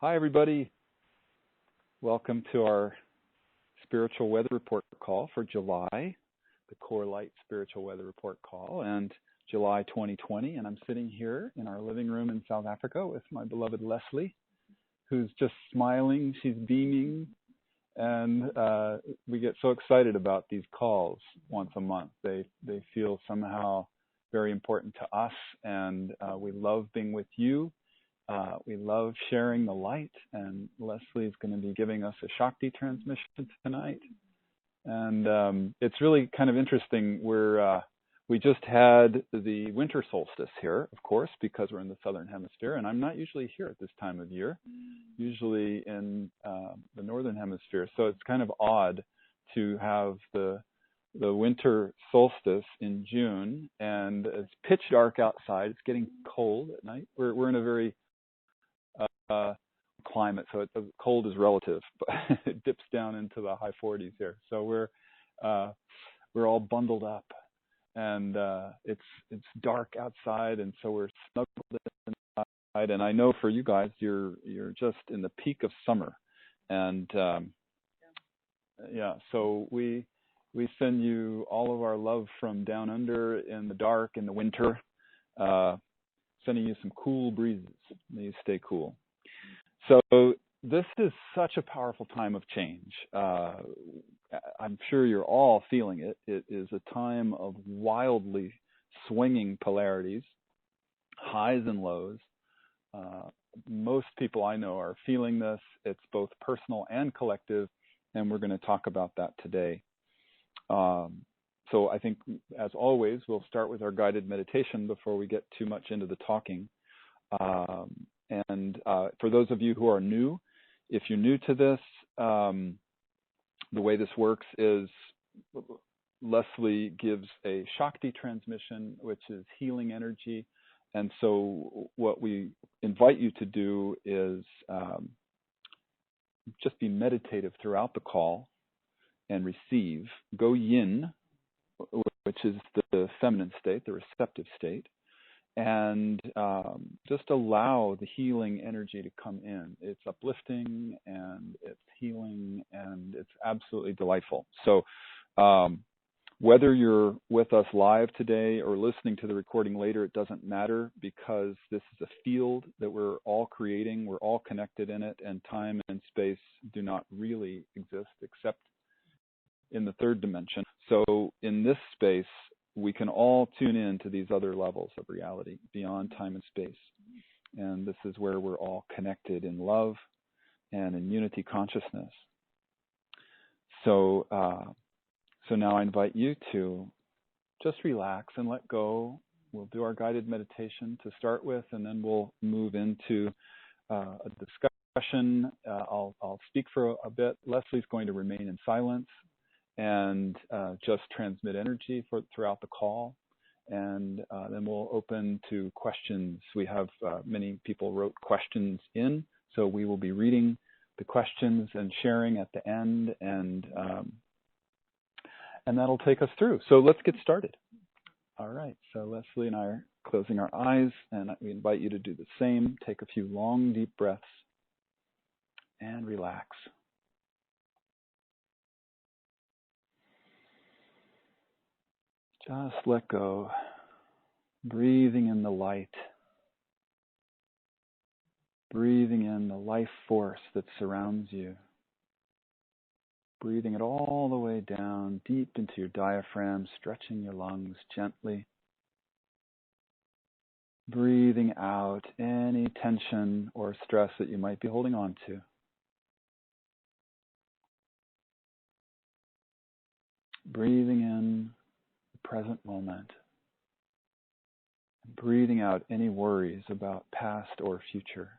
Hi, everybody. Welcome to our spiritual weather report call for July, the Core Light Spiritual Weather Report call, and July 2020. And I'm sitting here in our living room in South Africa with my beloved Leslie, who's just smiling. She's beaming. And we get so excited about these calls once a month. They feel somehow very important to us, and we love being with you. We love sharing the light, and Leslie is going to be giving us a shakti transmission tonight. And it's really kind of interesting. We just had the winter solstice here, of course, because we're in the southern hemisphere, and I'm not usually here at this time of year, usually in the northern hemisphere. So it's kind of odd to have the winter solstice in June, and it's pitch dark outside. It's getting cold at night. We're in a very climate, so the cold is relative, but it dips down into the high 40s here. So we're all bundled up, and it's dark outside, and so we're snuggled inside. And I know for you guys, you're just in the peak of summer, and so we send you all of our love from down under in the dark in the winter, sending you some cool breezes. May you stay cool. So this is such a powerful time of change. I'm sure you're all feeling it. It is a time of wildly swinging polarities, highs and lows. Most people I know are feeling this. It's both personal and collective, and we're going to talk about that today. So I think, as always, we'll start with our guided meditation before we get too much into the talking. And for those of you who are new, if you're new to this, the way this works is Leslie gives a shakti transmission, which is healing energy. And so what we invite you to do is just be meditative throughout the call and receive. Go yin, which is the feminine state, the receptive state. And just allow the healing energy to come in. It's uplifting, and it's healing, and it's absolutely delightful. So whether you're with us live today or listening to the recording later, it doesn't matter, because this is a field that we're all creating. We're all connected in it, and time and space do not really exist except in the third dimension. So in this space, we can all tune in to these other levels of reality beyond time and space. And this is where we're all connected in love and in unity consciousness. So now I invite you to just relax and let go. We'll do our guided meditation to start with, and then we'll move into a discussion. I'll speak for a bit. Leslie's going to remain in silence and just transmit energy throughout the call. And then we'll open to questions. We have many people wrote questions in, so we will be reading the questions and sharing at the end, and that'll take us through. So let's get started. All right, so Leslie and I are closing our eyes, and we invite you to do the same. Take a few long, deep breaths and relax. Just let go, breathing in the light, breathing in the life force that surrounds you, breathing it all the way down, deep into your diaphragm, stretching your lungs gently, breathing out any tension or stress that you might be holding on to. Breathing in present moment, breathing out any worries about past or future.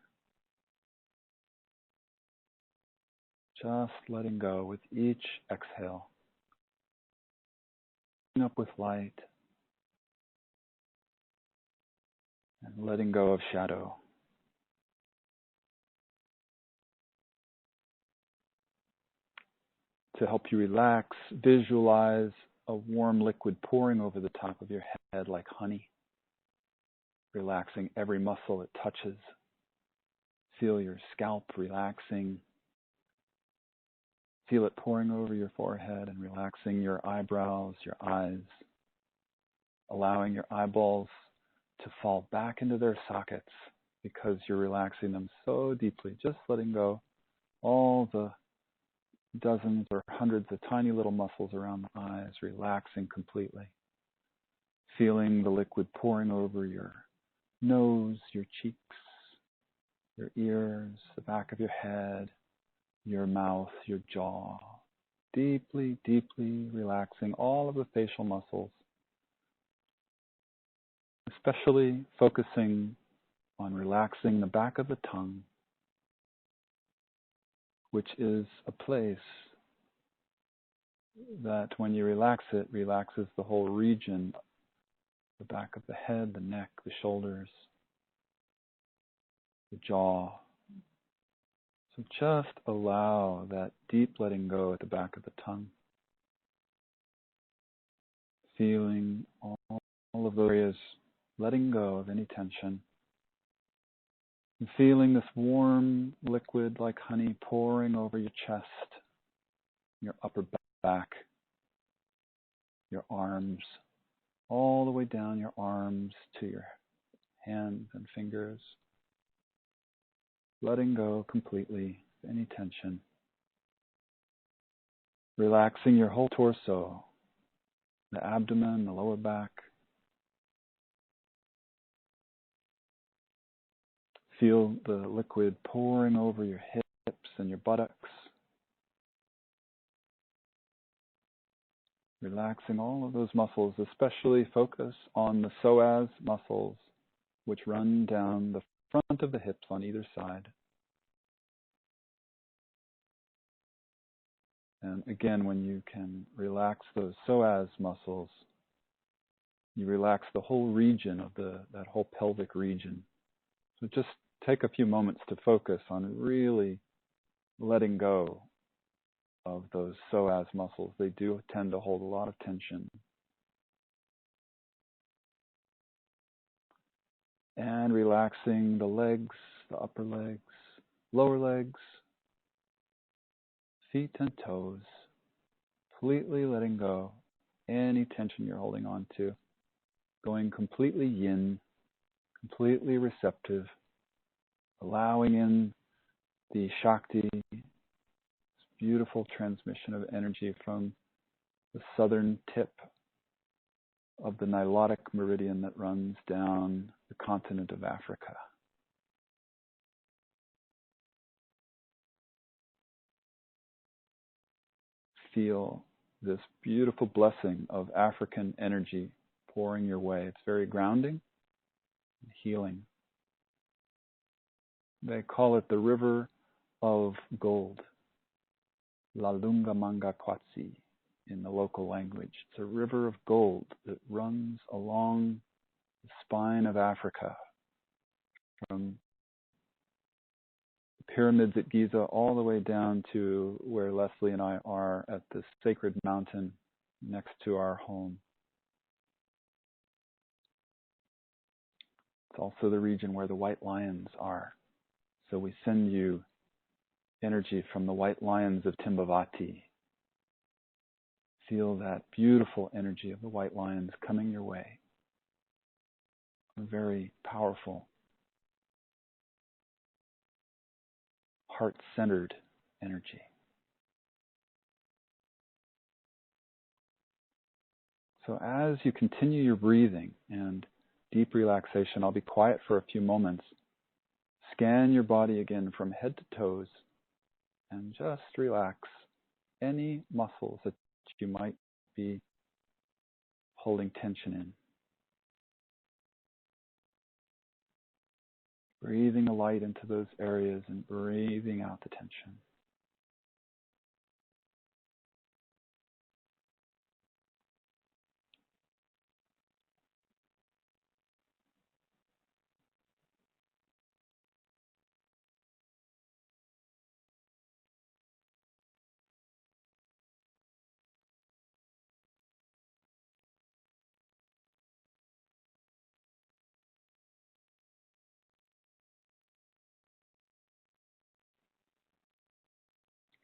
Just letting go with each exhale. Filling up with light and letting go of shadow. To help you relax, visualize a warm liquid pouring over the top of your head like honey, relaxing every muscle it touches, Feel your scalp relaxing. Feel it pouring over your forehead and relaxing your eyebrows, your eyes, allowing your eyeballs to fall back into their sockets because you're relaxing them so deeply, just letting go all the dozens or hundreds of tiny little muscles around the eyes, relaxing completely. Feeling the liquid pouring over your nose, your cheeks, your ears, the back of your head, your mouth, your jaw. Deeply, deeply relaxing all of the facial muscles, especially focusing on relaxing the back of the tongue, which is a place that when you relax it, relaxes the whole region, the back of the head, the neck, the shoulders, the jaw. So just allow that deep letting go at the back of the tongue. Feeling all of those areas, letting go of any tension. And feeling this warm liquid like honey pouring over your chest, your upper back, your arms, all the way down your arms to your hands and fingers. Letting go completely of any tension. Relaxing your whole torso, the abdomen, the lower back. Feel the liquid pouring over your hips and your buttocks. Relaxing all of those muscles, especially focus on the psoas muscles, which run down the front of the hips on either side. And again, when you can relax those psoas muscles, you relax the whole region of that whole pelvic region. So just take a few moments to focus on really letting go of those psoas muscles. They do tend to hold a lot of tension. And relaxing the legs, the upper legs, lower legs, feet and toes. Completely letting go any tension you're holding on to. Going completely yin, completely receptive. Allowing in the shakti, this beautiful transmission of energy from the southern tip of the Nilotic meridian that runs down the continent of Africa. Feel this beautiful blessing of African energy pouring your way. It's very grounding and healing. They call it the river of gold, La Lunga Manga Kwatsi in the local language. It's a river of gold that runs along the spine of Africa from the pyramids at Giza all the way down to where Leslie and I are at the sacred mountain next to our home. It's also the region where the white lions are. So we send you energy from the white lions of Timbavati. Feel that beautiful energy of the white lions coming your way. A very powerful, heart-centered energy. So as you continue your breathing and deep relaxation, I'll be quiet for a few moments. Scan your body again from head to toes and just relax any muscles that you might be holding tension in. Breathing the light into those areas and breathing out the tension.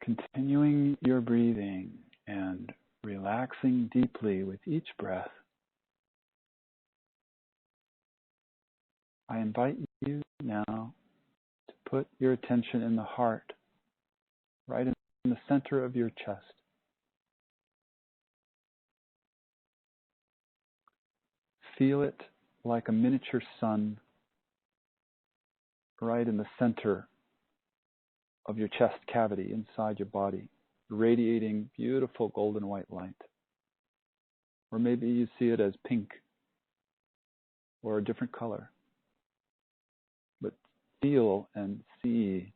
Continuing your breathing and relaxing deeply with each breath, I invite you now to put your attention in the heart, right in the center of your chest. Feel it like a miniature sun right in the center of your chest cavity inside your body, radiating beautiful golden white light. Or maybe you see it as pink or a different color. But feel and see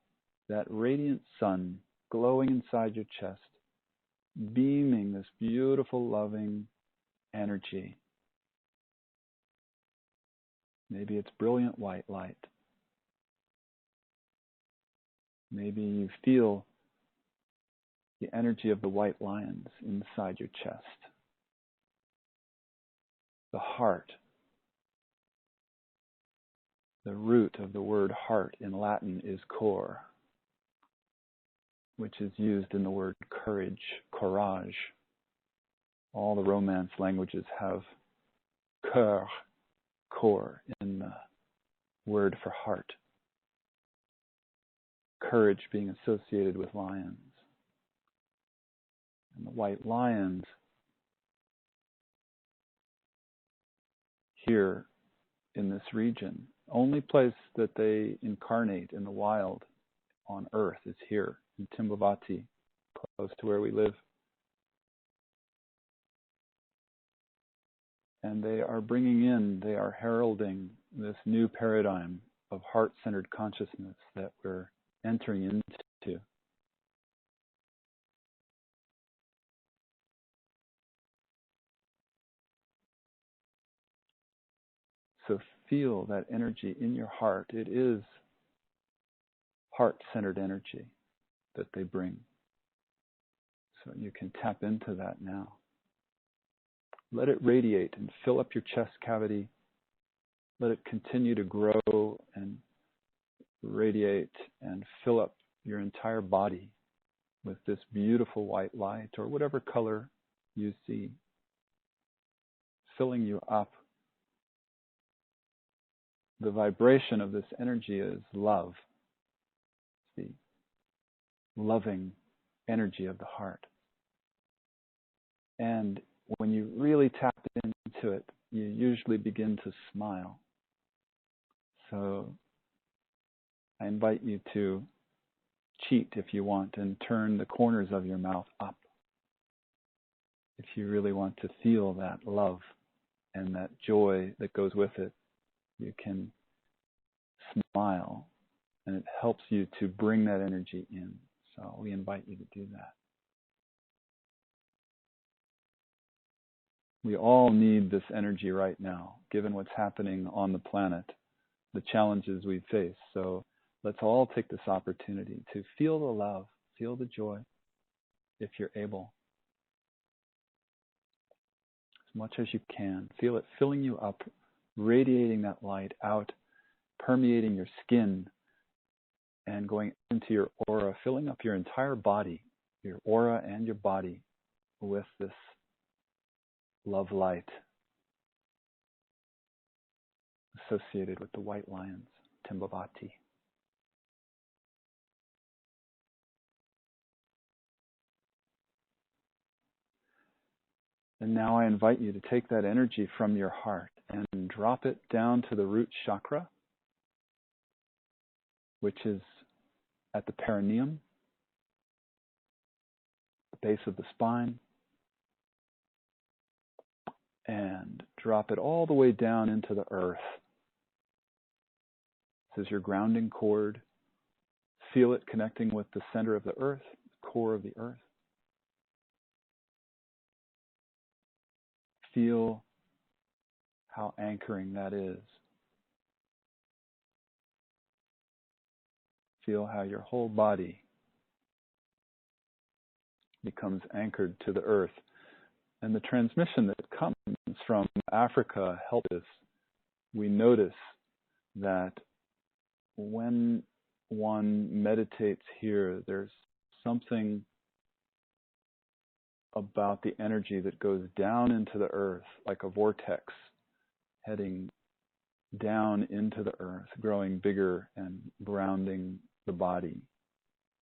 that radiant sun glowing inside your chest, beaming this beautiful, loving energy. Maybe it's brilliant white light. Maybe you feel the energy of the white lions inside your chest. The heart. The root of the word heart in Latin is cor, which is used in the word courage, courage. All the Romance languages have cœur, cor, in the word for heart. Courage being associated with lions. And the white lions here in this region, only place that they incarnate in the wild on earth is here in Temple-Thurston, close to where we live. And they are heralding this new paradigm of heart-centered consciousness that we're entering into. So feel that energy in your heart. It is heart-centered energy that they bring. So you can tap into that now. Let it radiate and fill up your chest cavity. Let it continue to grow and radiate and fill up your entire body with this beautiful white light or whatever color you see, filling you up. The vibration of this energy is love, the loving energy of the heart. And when you really tap into it, you usually begin to smile. So I invite you to cheat if you want and turn the corners of your mouth up. If you really want to feel that love and that joy that goes with it, you can smile, and it helps you to bring that energy in. So we invite you to do that. We all need this energy right now, given what's happening on the planet, the challenges we face. So let's all take this opportunity to feel the love, feel the joy, if you're able. As much as you can. Feel it filling you up, radiating that light out, permeating your skin, and going into your aura, filling up your entire body, your aura and your body with this love light associated with the white lions, Temple-Thurston. And now I invite you to take that energy from your heart and drop it down to the root chakra, which is at the perineum, the base of the spine, and drop it all the way down into the earth. This is your grounding cord. Feel it connecting with the center of the earth, the core of the earth. Feel how anchoring that is. Feel how your whole body becomes anchored to the earth. And the transmission that comes from Africa helps us. We notice that when one meditates here, there's something about the energy that goes down into the earth like a vortex, heading down into the earth, growing bigger and grounding the body.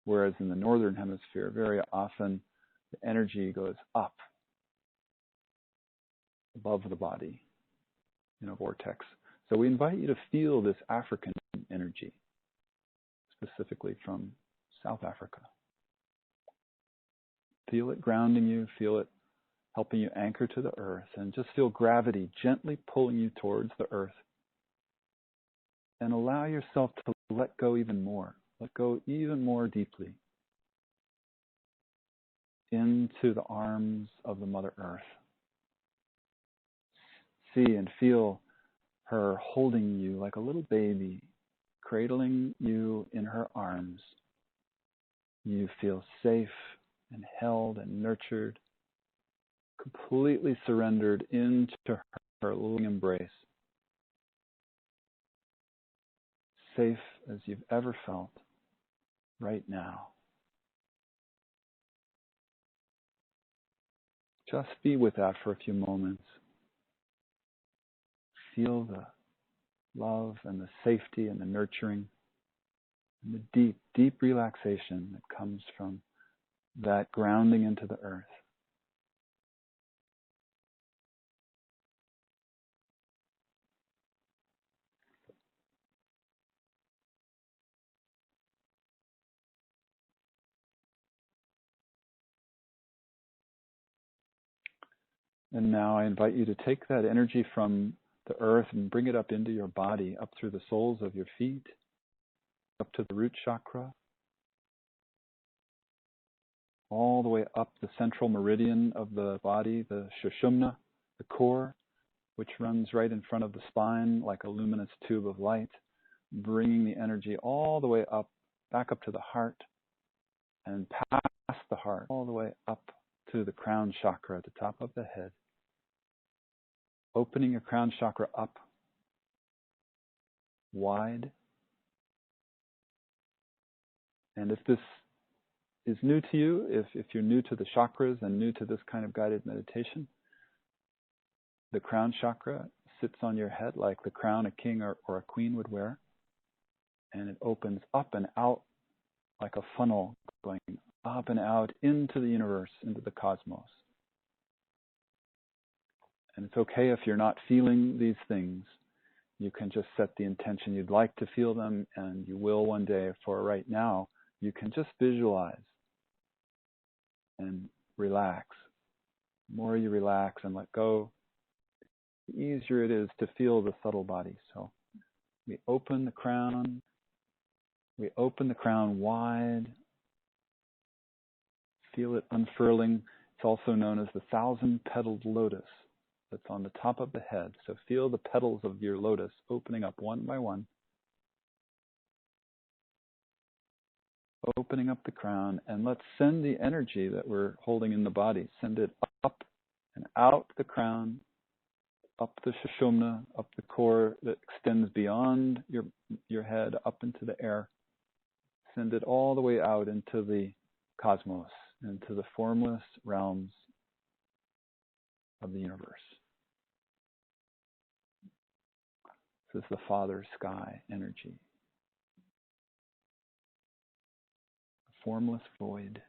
Whereas in the northern hemisphere, very often the energy goes up above the body in a vortex. So we invite you to feel this African energy, specifically from South Africa. Feel it grounding you, feel it helping you anchor to the earth, and just feel gravity gently pulling you towards the earth. And allow yourself to let go even more. Let go even more deeply into the arms of the Mother Earth. See and feel her holding you like a little baby, cradling you in her arms. You feel safe and held and nurtured, completely surrendered into her loving embrace. Safe as you've ever felt right now. Just be with that for a few moments. Feel the love and the safety and the nurturing and the deep, deep relaxation that comes from that grounding into the earth. And now I invite you to take that energy from the earth and bring it up into your body, up through the soles of your feet, up to the root chakra, all the way up the central meridian of the body, the sushumna, the core, which runs right in front of the spine like a luminous tube of light, bringing the energy all the way up, back up to the heart, and past the heart, all the way up to the crown chakra at the top of the head. Opening your crown chakra up wide. And if this is new to you, if you're new to the chakras and new to this kind of guided meditation, the crown chakra sits on your head like the crown a king or a queen would wear. And it opens up and out like a funnel, going up and out into the universe, into the cosmos. And it's okay if you're not feeling these things. You can just set the intention you'd like to feel them, and you will one day. For right now, you can just visualize and relax. The more you relax and let go, the easier it is to feel the subtle body. So we open the crown wide. Feel it unfurling. It's also known as the 1,000-petaled lotus that's on the top of the head. So feel the petals of your lotus opening up one by one. Opening up the crown, and let's send the energy that we're holding in the body, send it up and out the crown, up the sushumna, up the core that extends beyond your head, up into the air. Send it all the way out into the cosmos, into the formless realms of the universe. This is the Father Sky energy. A formless void.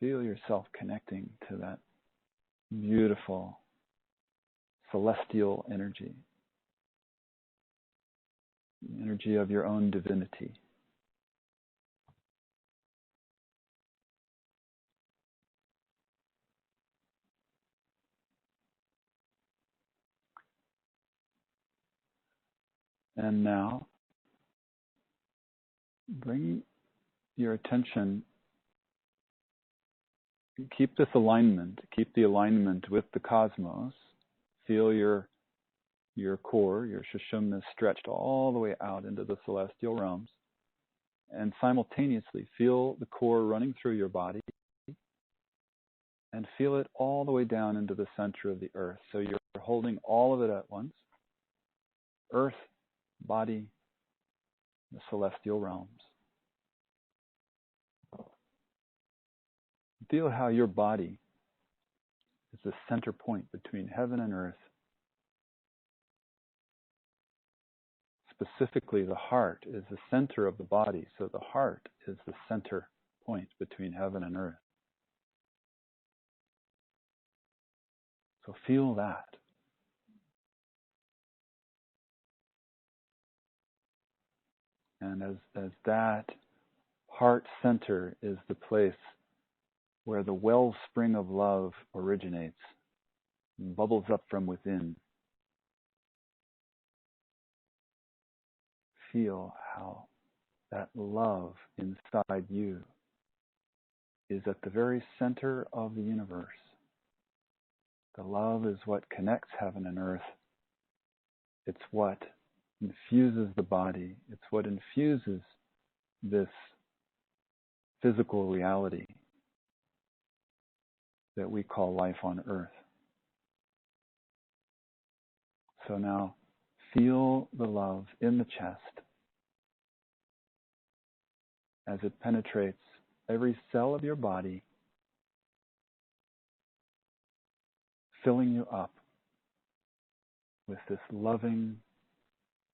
Feel yourself connecting to that beautiful celestial energy. The energy of your own divinity. And now, bring your attention, keep this alignment, keep the alignment with the cosmos. Feel your core, your sushumna stretched all the way out into the celestial realms. And simultaneously, feel the core running through your body and feel it all the way down into the center of the earth. So you're holding all of it at once. Earth body, the celestial realms. Feel how your body is the center point between heaven and earth. Specifically, the heart is the center of the body, so the heart is the center point between heaven and earth. So feel that. And as that heart center is the place where the wellspring of love originates, and bubbles up from within, feel how that love inside you is at the very center of the universe. The love is what connects heaven and earth. It's what infuses the body. It's what infuses this physical reality that we call life on earth. So now feel the love in the chest as it penetrates every cell of your body, filling you up with this loving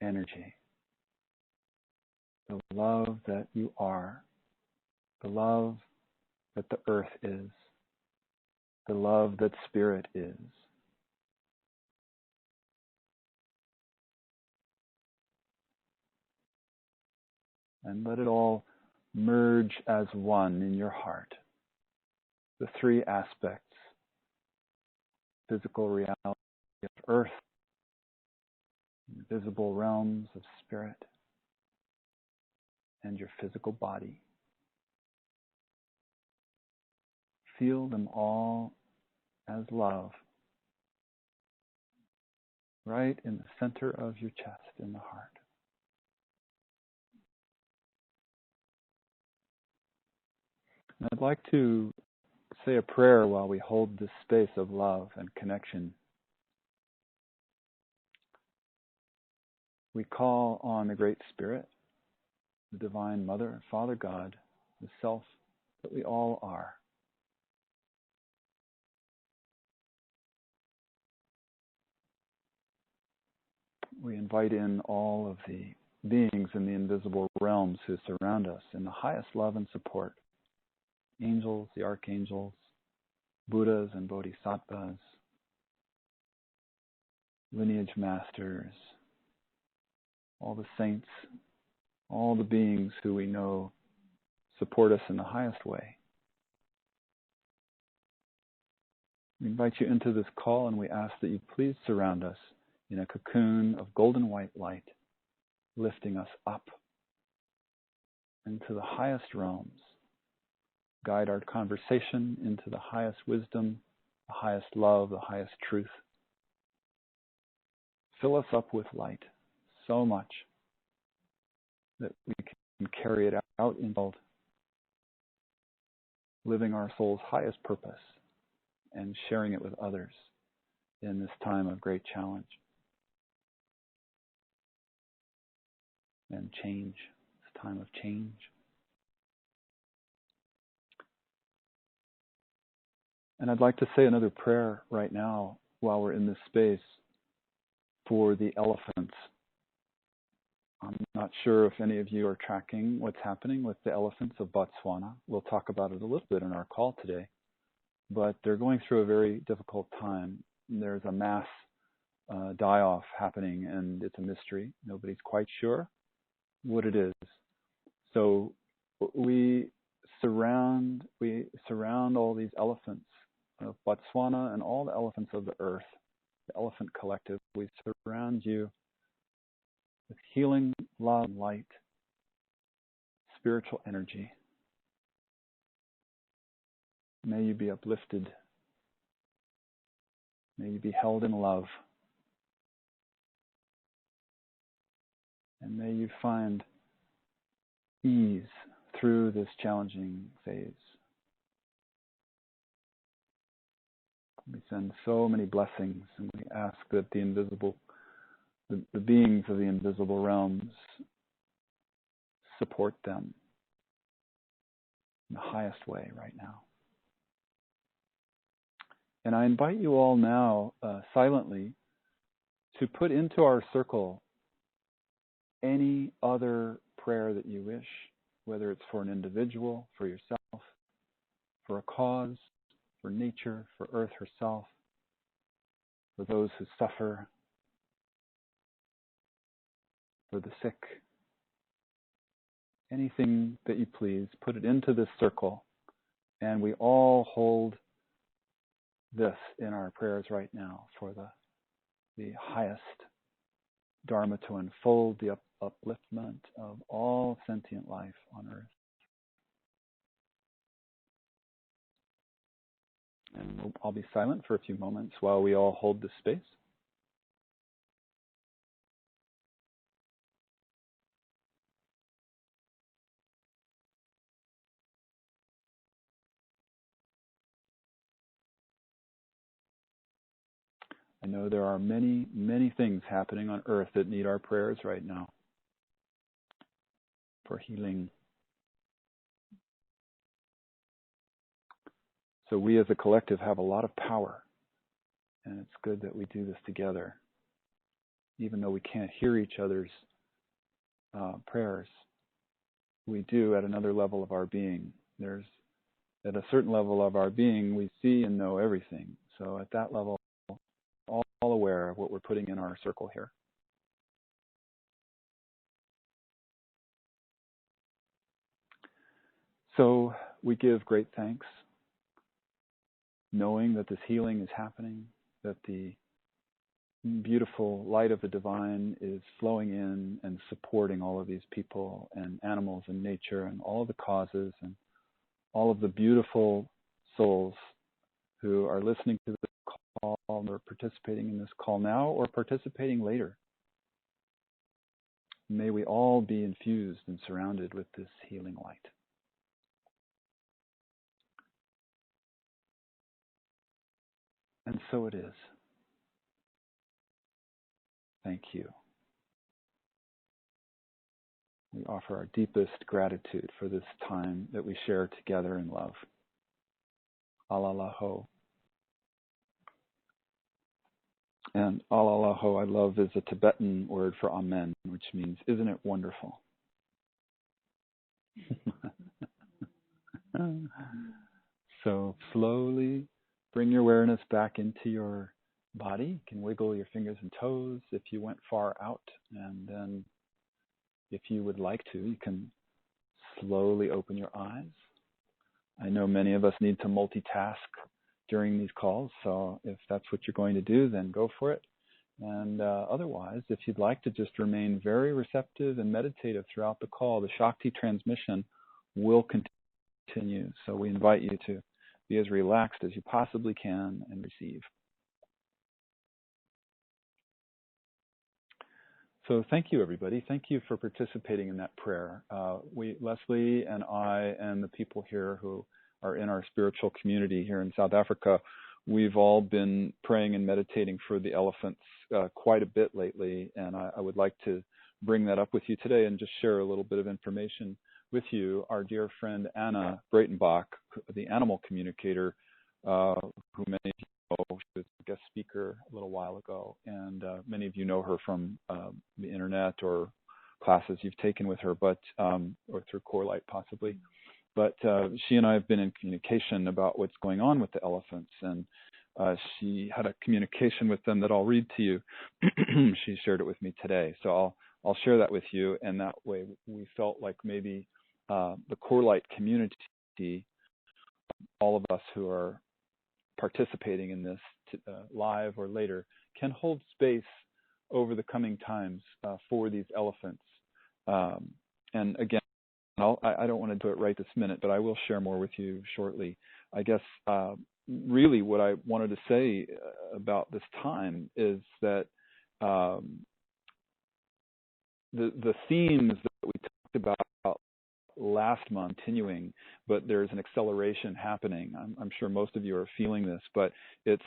energy. The love that you are, the love that the earth is, the love that spirit is. And let it all merge as one in your heart. The three aspects: physical reality of earth, visible realms of spirit, and your physical body. Feel them all as love, right in the center of your chest, in the heart. And I'd like to say a prayer while we hold this space of love and connection. We call on the Great Spirit, the Divine Mother, Father God, the Self that we all are. We invite in all of the beings in the invisible realms who surround us in the highest love and support. Angels, the archangels, Buddhas and Bodhisattvas, lineage masters, all the saints, all the beings who we know support us in the highest way. We invite you into this call, and we ask that you please surround us in a cocoon of golden white light, lifting us up into the highest realms. Guide our conversation into the highest wisdom, the highest love, the highest truth. Fill us up with light so much that we can carry it out in the world, living our soul's highest purpose and sharing it with others in this time of great challenge and change, this time of change. And I'd like to say another prayer right now while we're in this space for the elephants. I'm not sure if any of you are tracking what's happening with the elephants of Botswana. We'll talk about it a little bit in our call today. But they're going through a very difficult time. There's a mass die-off happening, and it's a mystery. Nobody's quite sure what it is. So we surround all these elephants of Botswana and all the elephants of the earth, the elephant collective. We surround you with healing, love, light, spiritual energy. May you be uplifted. May you be held in love. And may you find ease through this challenging phase. We send so many blessings, and we ask that the invisible the beings of the invisible realms support them in the highest way right now. And I invite you all now, silently, to put into our circle any other prayer that you wish, whether it's for an individual, for yourself, for a cause, for nature, for Earth herself, for those who suffer, for the sick. Anything that you please, put it into this circle, and we all hold this in our prayers right now for the highest Dharma to unfold the upliftment of all sentient life on Earth. And I'll be silent for a few moments while we all hold this space. I know there are many, many things happening on Earth that need our prayers right now for healing. So we as a collective have a lot of power, and it's good that we do this together. Even though we can't hear each other's prayers, we do at another level of our being. At a certain level of our being, we see and know everything. So at that level, all aware of what we're putting in our circle here. So we give great thanks, knowing that this healing is happening, that the beautiful light of the divine is flowing in and supporting all of these people and animals and nature and all of the causes and all of the beautiful souls who are listening to this call or participating in this call now or participating later. May we all be infused and surrounded with this healing light. And so it is. Thank you. We offer our deepest gratitude for this time that we share together in love. Alalaho. And alalaho, I love, is a Tibetan word for amen, which means, isn't it wonderful? So slowly bring your awareness back into your body. You can wiggle your fingers and toes if you went far out. And then if you would like to, you can slowly open your eyes. I know many of us need to multitask during these calls, so if that's what you're going to do, then go for it. And otherwise, if you'd like to just remain very receptive and meditative throughout the call, the Shakti transmission will continue. So we invite you to be as relaxed as you possibly can and receive. So thank you, everybody. Thank you for participating in that prayer. Leslie and I and the people here who are in our spiritual community here in South Africa, we've all been praying and meditating for the elephants quite a bit lately, and I would like to bring that up with you today and just share a little bit of information with you. Our dear friend Anna Breitenbach, the animal communicator, who many of you know, she was a guest speaker a little while ago, and many of you know her from the internet or classes you've taken with her, but or through Core Light possibly. But she and I have been in communication about what's going on with the elephants, and she had a communication with them that I'll read to you. She shared it with me today, so I'll share that with you, and that way we felt like maybe the Core Light community, all of us who are participating in this live or later, can hold space over the coming times for these elephants. And again, I don't want to do it right this minute, but I will share more with you shortly. I guess really what I wanted to say about this time is that the themes that we talked about last month continuing, but there's an acceleration happening. I'm sure most of you are feeling this, but it's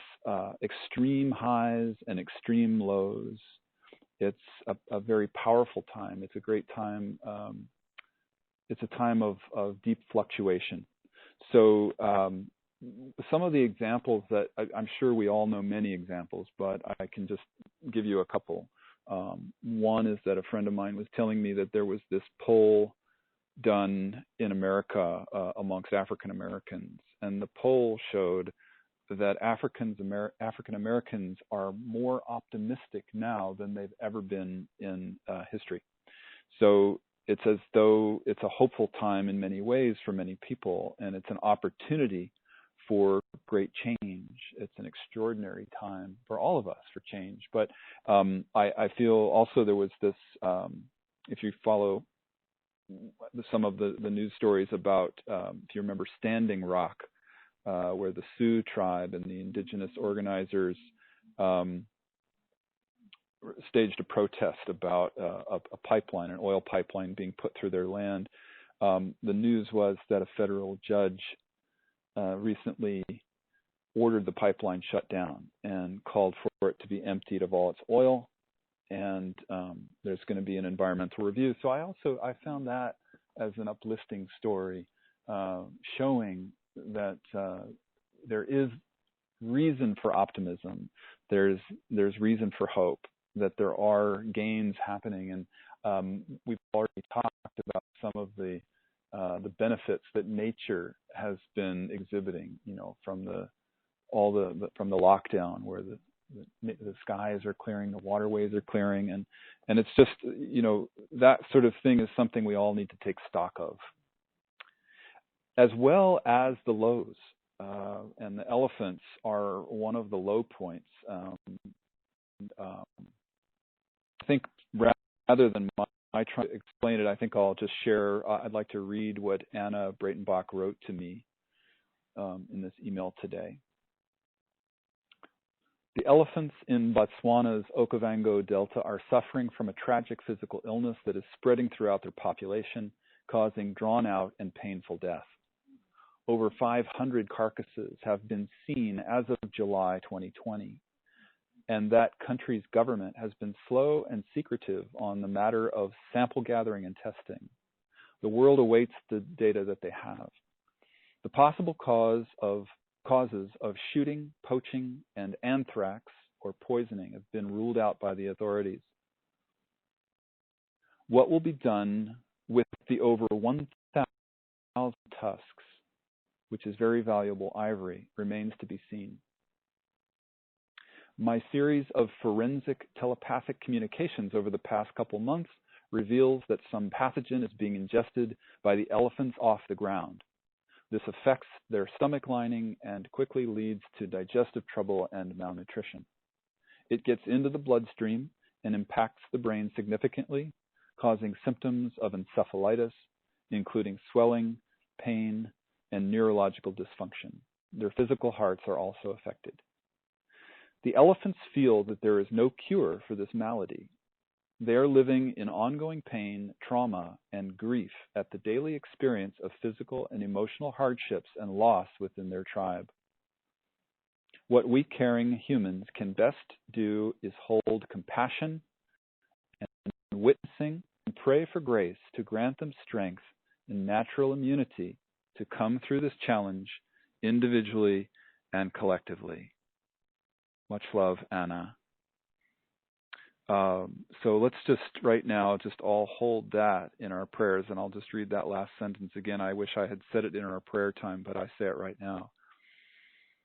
extreme highs and extreme lows, It's a very powerful time. It's a great time. It's a time of deep fluctuation. So some of the examples that I'm sure we all know many examples, but I can just give you a couple. One is that a friend of mine was telling me that there was this poll done in America amongst African Americans, and the poll showed that African Americans are more optimistic now than they've ever been in history. So it's as though it's a hopeful time in many ways for many people, and it's an opportunity for great change. It's an extraordinary time for all of us for change. But I feel also there was this, if you follow some of the news stories about, if you remember Standing Rock, where the Sioux tribe and the indigenous organizers staged a protest about a pipeline, an oil pipeline being put through their land. The news was that a federal judge recently ordered the pipeline shut down and called for it to be emptied of all its oil, and there's going to be an environmental review. So I found that as an uplifting story, showing that there is reason for optimism. There's reason for hope, that there are gains happening, and we've already talked about some of the benefits that nature has been exhibiting, from the lockdown, where the skies are clearing, the waterways are clearing, and it's just, that sort of thing is something we all need to take stock of, as well as the lows. And the elephants are one of the low points. I think rather than my trying to explain it, I think I'll just share. I'd like to read what Anna Breitenbach wrote to me in this email today. The elephants in Botswana's Okavango Delta are suffering from a tragic physical illness that is spreading throughout their population, causing drawn-out and painful death. Over 500 carcasses have been seen as of July 2020, and that country's government has been slow and secretive on the matter of sample gathering and testing. The world awaits the data that they have. The possible causes of shooting, poaching, and anthrax or poisoning have been ruled out by the authorities. What will be done with the over 1,000 tusks, which is very valuable ivory, remains to be seen. My series of forensic telepathic communications over the past couple months reveals that some pathogen is being ingested by the elephants off the ground. This affects their stomach lining and quickly leads to digestive trouble and malnutrition. It gets into the bloodstream and impacts the brain significantly, causing symptoms of encephalitis, including swelling, pain, and neurological dysfunction. Their physical hearts are also affected. The elephants feel that there is no cure for this malady. They are living in ongoing pain, trauma, and grief at the daily experience of physical and emotional hardships and loss within their tribe. What we caring humans can best do is hold compassion and witnessing and pray for grace to grant them strength and natural immunity to come through this challenge individually and collectively. Much love, Anna. So let's just right now just all hold that in our prayers, and I'll just read that last sentence again. I wish I had said it in our prayer time, but I say it right now.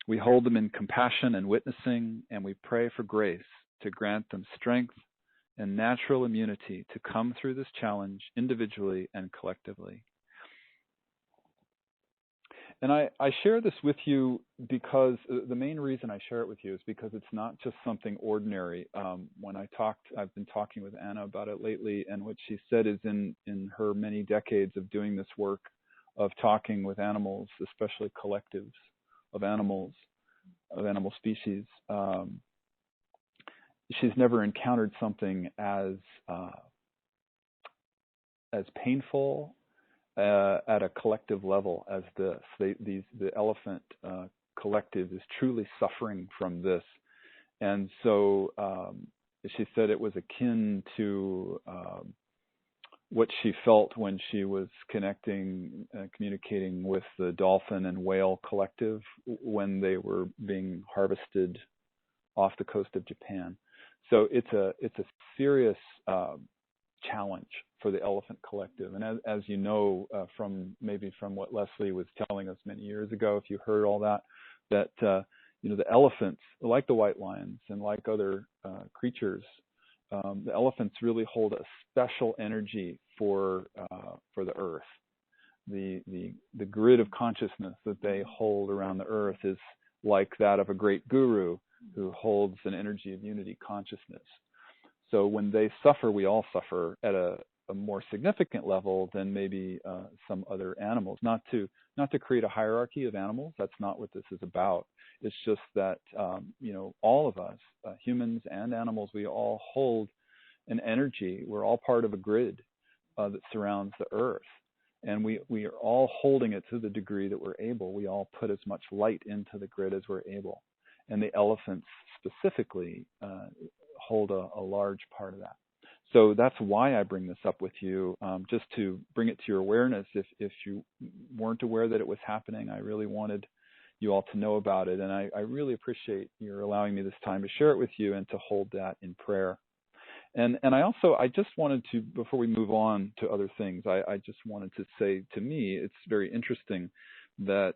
We hold them in compassion and witnessing, and we pray for grace to grant them strength and natural immunity to come through this challenge individually and collectively. And I share this with you because the main reason I share it with you is because it's not just something ordinary. I've been talking with Anna about it lately, and what she said is in her many decades of doing this work of talking with animals, especially collectives of animal species, she's never encountered something as painful at a collective level as this. The elephant collective is truly suffering from this, and so she said it was akin to what she felt when she was communicating with the dolphin and whale collective when they were being harvested off the coast of Japan. So it's a serious challenge for the elephant collective. And as you know, from what Leslie was telling us many years ago, if you heard all that the elephants, like the white lions and like other creatures, the elephants really hold a special energy for the earth. The grid of consciousness that they hold around the earth is like that of a great guru who holds an energy of unity consciousness. So when they suffer, we all suffer at a more significant level than maybe some other animals. Not to create a hierarchy of animals. That's not what this is about. It's just that all of us, humans and animals, we all hold an energy. We're all part of a grid that surrounds the earth, and we are all holding it to the degree that we're able. We all put as much light into the grid as we're able, and the elephants specifically hold a large part of that. So that's why I bring this up with you, just to bring it to your awareness. If you weren't aware that it was happening, I really wanted you all to know about it. And I really appreciate your allowing me this time to share it with you and to hold that in prayer. And I just wanted to, before we move on to other things, I just wanted to say, to me, it's very interesting that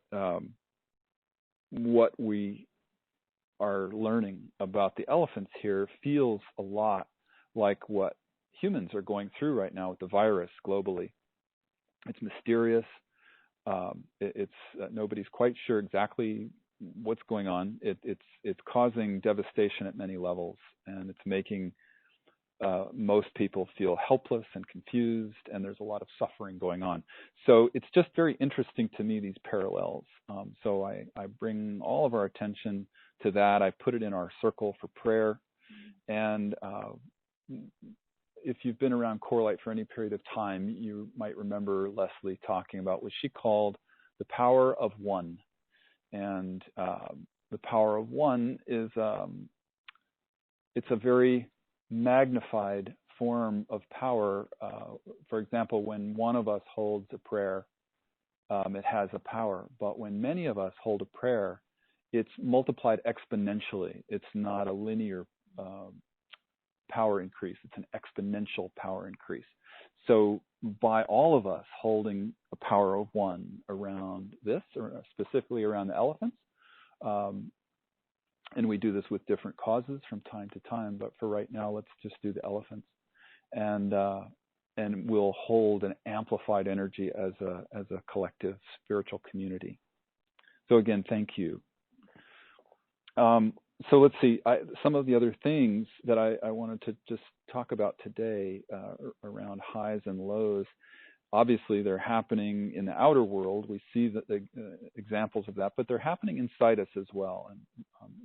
what we are learning about the elephants here feels a lot like what humans are going through right now with the virus globally. It's mysterious. It's nobody's quite sure exactly what's going on. It's causing devastation at many levels, and it's making most people feel helpless and confused, and there's a lot of suffering going on. So it's just very interesting to me, these parallels. So I bring all of our attention to that. I put it in our circle for prayer. And if you've been around Corelight for any period of time, you might remember Leslie talking about what she called the power of one. And the power of one is it's a very magnified form of power. For example, when one of us holds a prayer, it has a power. But when many of us hold a prayer, it's multiplied exponentially. It's not a linear power increase. It's an exponential power increase. So by all of us holding a power of one around this, or specifically around the elephants, and we do this with different causes from time to time, but for right now, let's just do the elephants, and we'll hold an amplified energy as a collective spiritual community. So again, thank you. So let's see, some of the other things that I wanted to just talk about today around highs and lows. Obviously, they're happening in the outer world. We see the examples of that, but they're happening inside us as well. And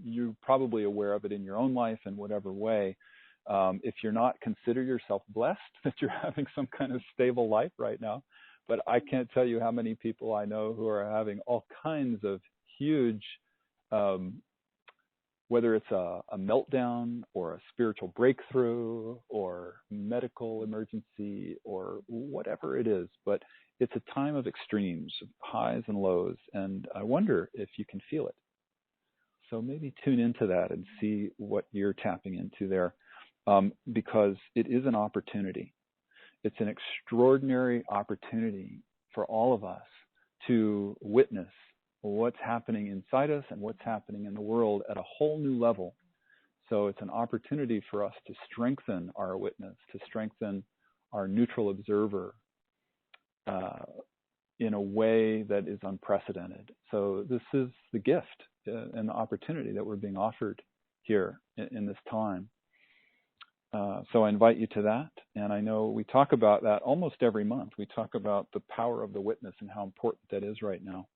you're probably aware of it in your own life in whatever way. If you're not, consider yourself blessed that you're having some kind of stable life right now. But I can't tell you how many people I know who are having all kinds of huge whether it's a meltdown or a spiritual breakthrough or medical emergency or whatever it is, but it's a time of extremes, highs and lows, and I wonder if you can feel it. So maybe tune into that and see what you're tapping into there, because it is an opportunity. It's an extraordinary opportunity for all of us to witness what's happening inside us and what's happening in the world at a whole new level. So it's an opportunity for us to strengthen our witness, to strengthen our neutral observer in a way that is unprecedented. So this is the gift and the opportunity that we're being offered here in this time. So I invite you to that. And I know we talk about that almost every month. We talk about the power of the witness and how important that is right now.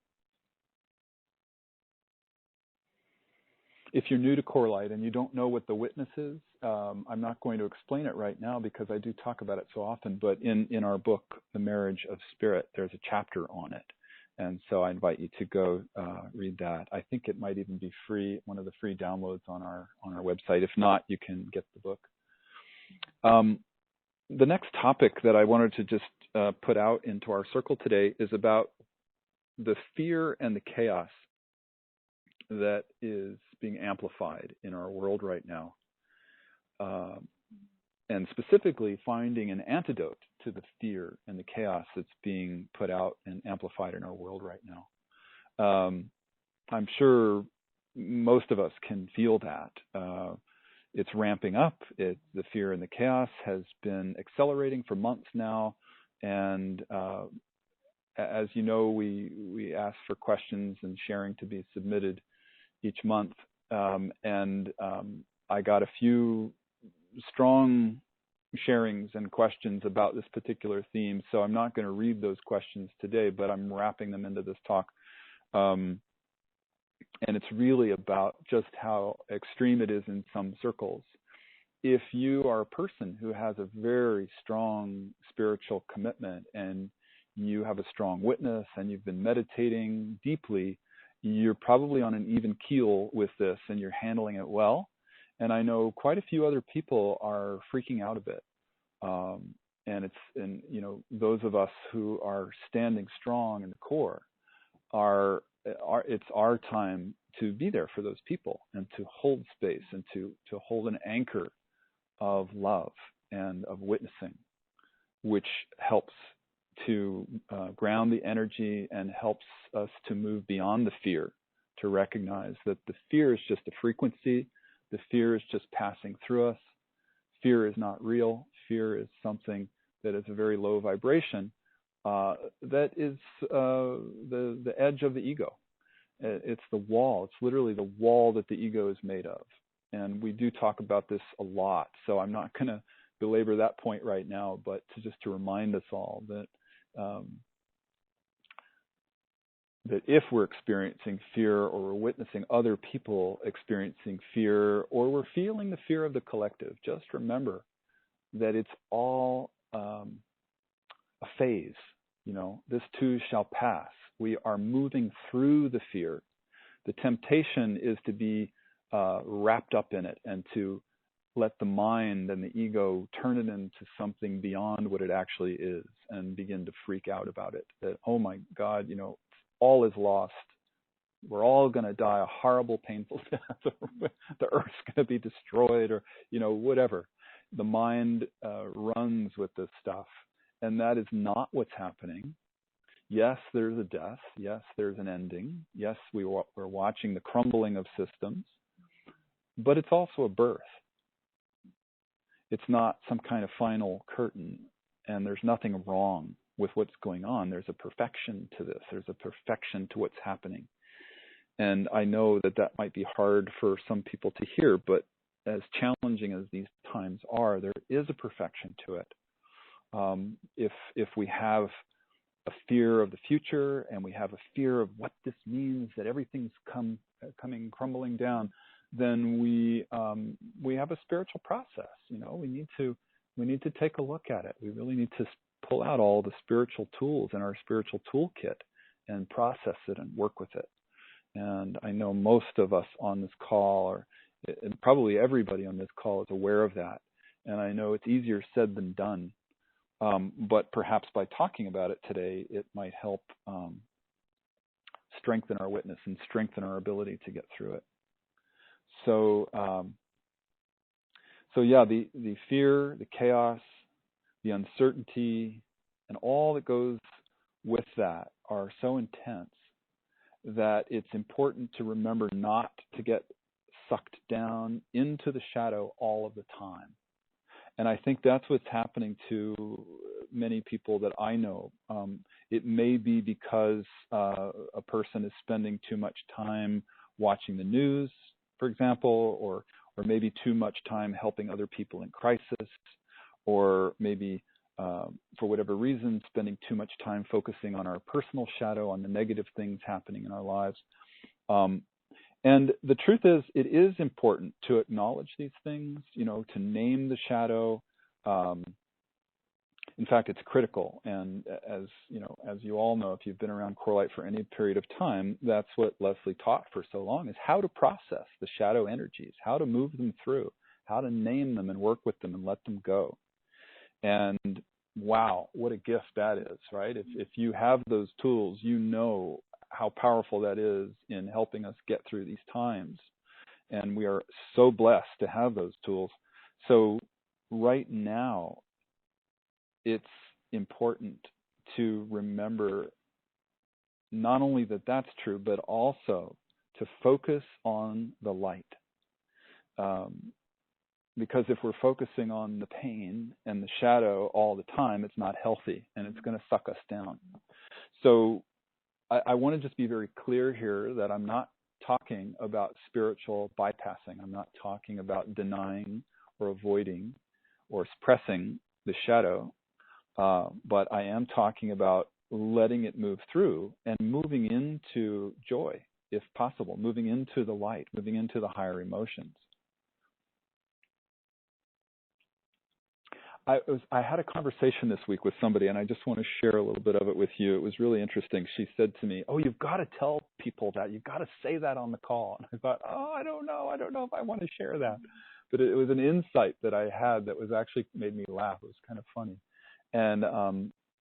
If you're new to Corelight and you don't know what the witness is, I'm not going to explain it right now because I do talk about it so often, but in our book, The Marriage of Spirit, there's a chapter on it. And so I invite you to go read that. I think it might even be free, one of the free downloads on our website. If not, you can get the book The next topic that I wanted to just put out into our circle today is about the fear and the chaos that is being amplified in our world right now. And specifically finding an antidote to the fear and the chaos that's being put out and amplified in our world right now. I'm sure most of us can feel that. It's ramping up. The fear and the chaos has been accelerating for months now. And as you know, we ask for questions and sharing to be submitted each month. And I got a few strong sharings and questions about this particular theme. So I'm not going to read those questions today, but I'm wrapping them into this talk. And it's really about just how extreme it is in some circles. If you are a person who has a very strong spiritual commitment and you have a strong witness and you've been meditating deeply, you're probably on an even keel with this and you're handling it well. And I know quite a few other people are freaking out a bit. And those of us who are standing strong in the core it's our time to be there for those people and to hold space and to hold an anchor of love and of witnessing, which helps to ground the energy and helps us to move beyond the fear, to recognize that the fear is just a frequency. The fear is just passing through us. Fear is not real. Fear is something that is a very low vibration that is the edge of the ego. It's the wall. It's literally the wall that the ego is made of. And we do talk about this a lot. So I'm not going to belabor that point right now, but to remind us all that that if we're experiencing fear or we're witnessing other people experiencing fear or we're feeling the fear of the collective, just remember that it's all a phase. This too shall pass. We are moving through the fear. The temptation is to be wrapped up in it and to let the mind and the ego turn it into something beyond what it actually is and begin to freak out about it. That, oh my God, all is lost. We're all going to die a horrible, painful death. The earth's going to be destroyed or, whatever. The mind runs with this stuff. And that is not what's happening. Yes, there's a death. Yes, there's an ending. Yes, we're watching the crumbling of systems. But it's also a birth. It's not some kind of final curtain. And there's nothing wrong with what's going on. There's a perfection to this. There's a perfection to what's happening. And I know that might be hard for some people to hear, but as challenging as these times are, there is a perfection to it. If we have a fear of the future and we have a fear of what this means, that everything's coming crumbling down, then we have a spiritual process. We need to take a look at it. We really need to pull out all the spiritual tools in our spiritual toolkit and process it and work with it. And I know most of us on this call, and probably everybody on this call, is aware of that. And I know it's easier said than done. But perhaps by talking about it today, it might help strengthen our witness and strengthen our ability to get through it. So the fear, the chaos, the uncertainty, and all that goes with that are so intense that it's important to remember not to get sucked down into the shadow all of the time. And I think that's what's happening to many people that I know. It may be because a person is spending too much time watching the news, for example, or maybe too much time helping other people in crisis, or maybe for whatever reason, spending too much time focusing on our personal shadow, on the negative things happening in our lives. And the truth is, it is important to acknowledge these things, to name the shadow. In fact, it's critical. And as you all know, if you've been around Core Light for any period of time, that's what Leslie taught for so long, is how to process the shadow energies, how to move them through, how to name them and work with them and let them go. And wow, what a gift that is, right? If you have those tools, you know how powerful that is in helping us get through these times. And we are so blessed to have those tools. So right now, it's important to remember not only that that's true, but also to focus on the light. Because if we're focusing on the pain and the shadow all the time, it's not healthy and it's going to suck us down. So I want to just be very clear here that I'm not talking about spiritual bypassing. I'm not talking about denying or avoiding or suppressing the shadow, but I am talking about letting it move through and moving into joy, if possible, moving into the light, moving into the higher emotions. I had a conversation this week with somebody, and I just want to share a little bit of it with you. It was really interesting. She said to me, "Oh, you've got to tell people that. You've got to say that on the call." And I thought, "Oh, I don't know if I want to share that." But it was an insight that I had that was actually made me laugh. It was kind of funny. And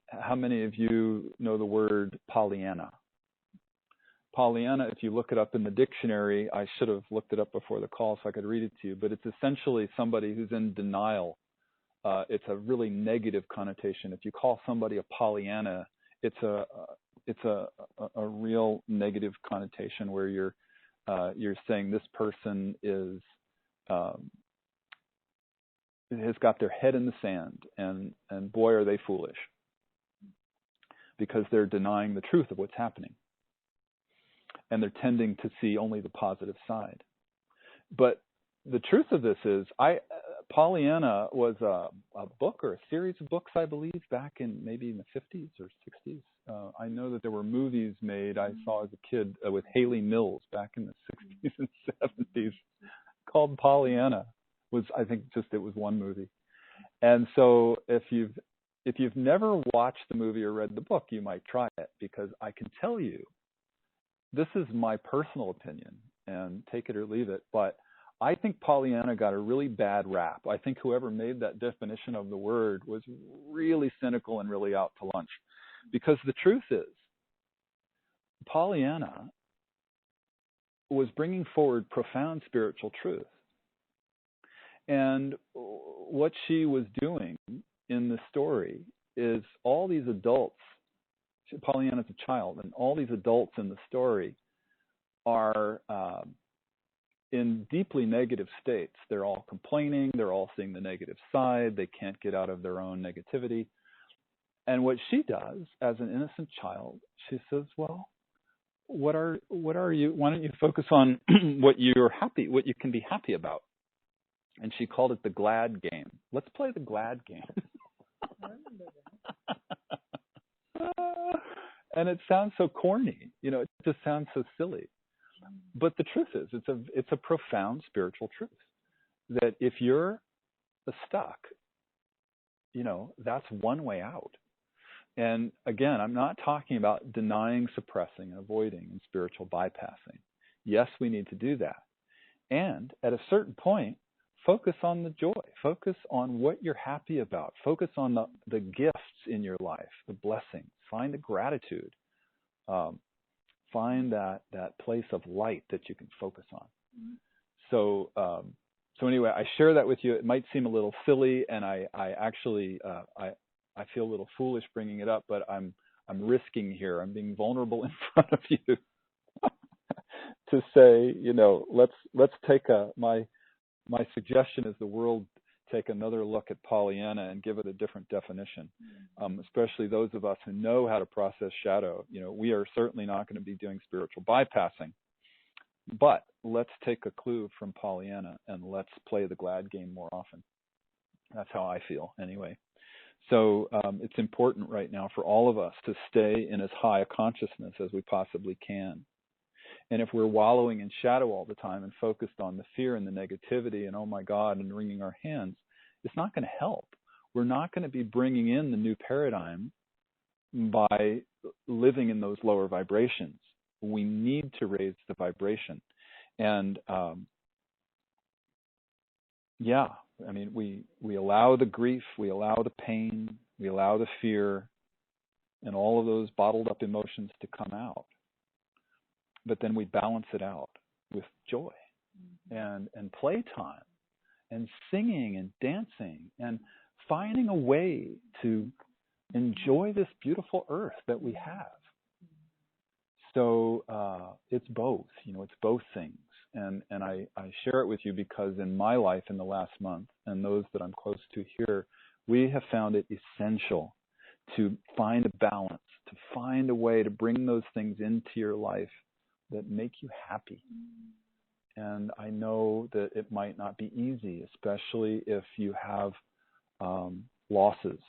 how many of you know the word Pollyanna? Pollyanna, if you look it up in the dictionary, I should have looked it up before the call so I could read it to you, but it's essentially somebody who's in denial. It's a really negative connotation. If you call somebody a Pollyanna, it's a real negative connotation where you're saying this person is has got their head in the sand, and boy are they foolish, because they're denying the truth of what's happening, and they're tending to see only the positive side. But the truth of this is, Pollyanna was a book or a series of books, I believe, back in maybe in the 50s or 60s. I know that there were movies made I saw as a kid with Haley Mills back in the 60s and 70s called Pollyanna. I think it was one movie. And so if you've never watched the movie or read the book, you might try it, because I can tell you, this is my personal opinion, and take it or leave it, but I think Pollyanna got a really bad rap. I think whoever made that definition of the word was really cynical and really out to lunch. Because the truth is, Pollyanna was bringing forward profound spiritual truth. And what she was doing in the story is all these adults, Pollyanna's a child, and all these adults in the story are in deeply negative states. They're all complaining. They're all seeing the negative side. They can't get out of their own negativity. And what she does as an innocent child, she says, well, what are you? Why don't you focus on what you can be happy about? And she called it the glad game. Let's play the glad game. And it sounds so corny, it just sounds so silly. But the truth is, it's a profound spiritual truth that if you're stuck, that's one way out. And again, I'm not talking about denying, suppressing, and avoiding and spiritual bypassing. Yes, we need to do that. And at a certain point, focus on the joy. Focus on what you're happy about. Focus on the gifts in your life, the blessings. Find the gratitude. Find that place of light that you can focus on. So anyway, I share that with you. It might seem a little silly, and I actually I feel a little foolish bringing it up, but I'm risking here. I'm being vulnerable in front of you to say, let's take my suggestion is the world take another look at Pollyanna and give it a different definition, especially those of us who know how to process shadow. We are certainly not going to be doing spiritual bypassing, but let's take a clue from Pollyanna and let's play the glad game more often. That's how I feel anyway. So it's important right now for all of us to stay in as high a consciousness as we possibly can. And if we're wallowing in shadow all the time and focused on the fear and the negativity and, oh my God, and wringing our hands, it's not going to help. We're not going to be bringing in the new paradigm by living in those lower vibrations. We need to raise the vibration. And yeah, I mean, we allow the grief, we allow the pain, we allow the fear, and all of those bottled up emotions to come out. But then we balance it out with joy and playtime and singing and dancing and finding a way to enjoy this beautiful earth that we have. So it's both, it's both things. And I share it with you because in my life in the last month, and those that I'm close to here, we have found it essential to find a balance, to find a way to bring those things into your life that make you happy. And I know that it might not be easy, especially if you have losses,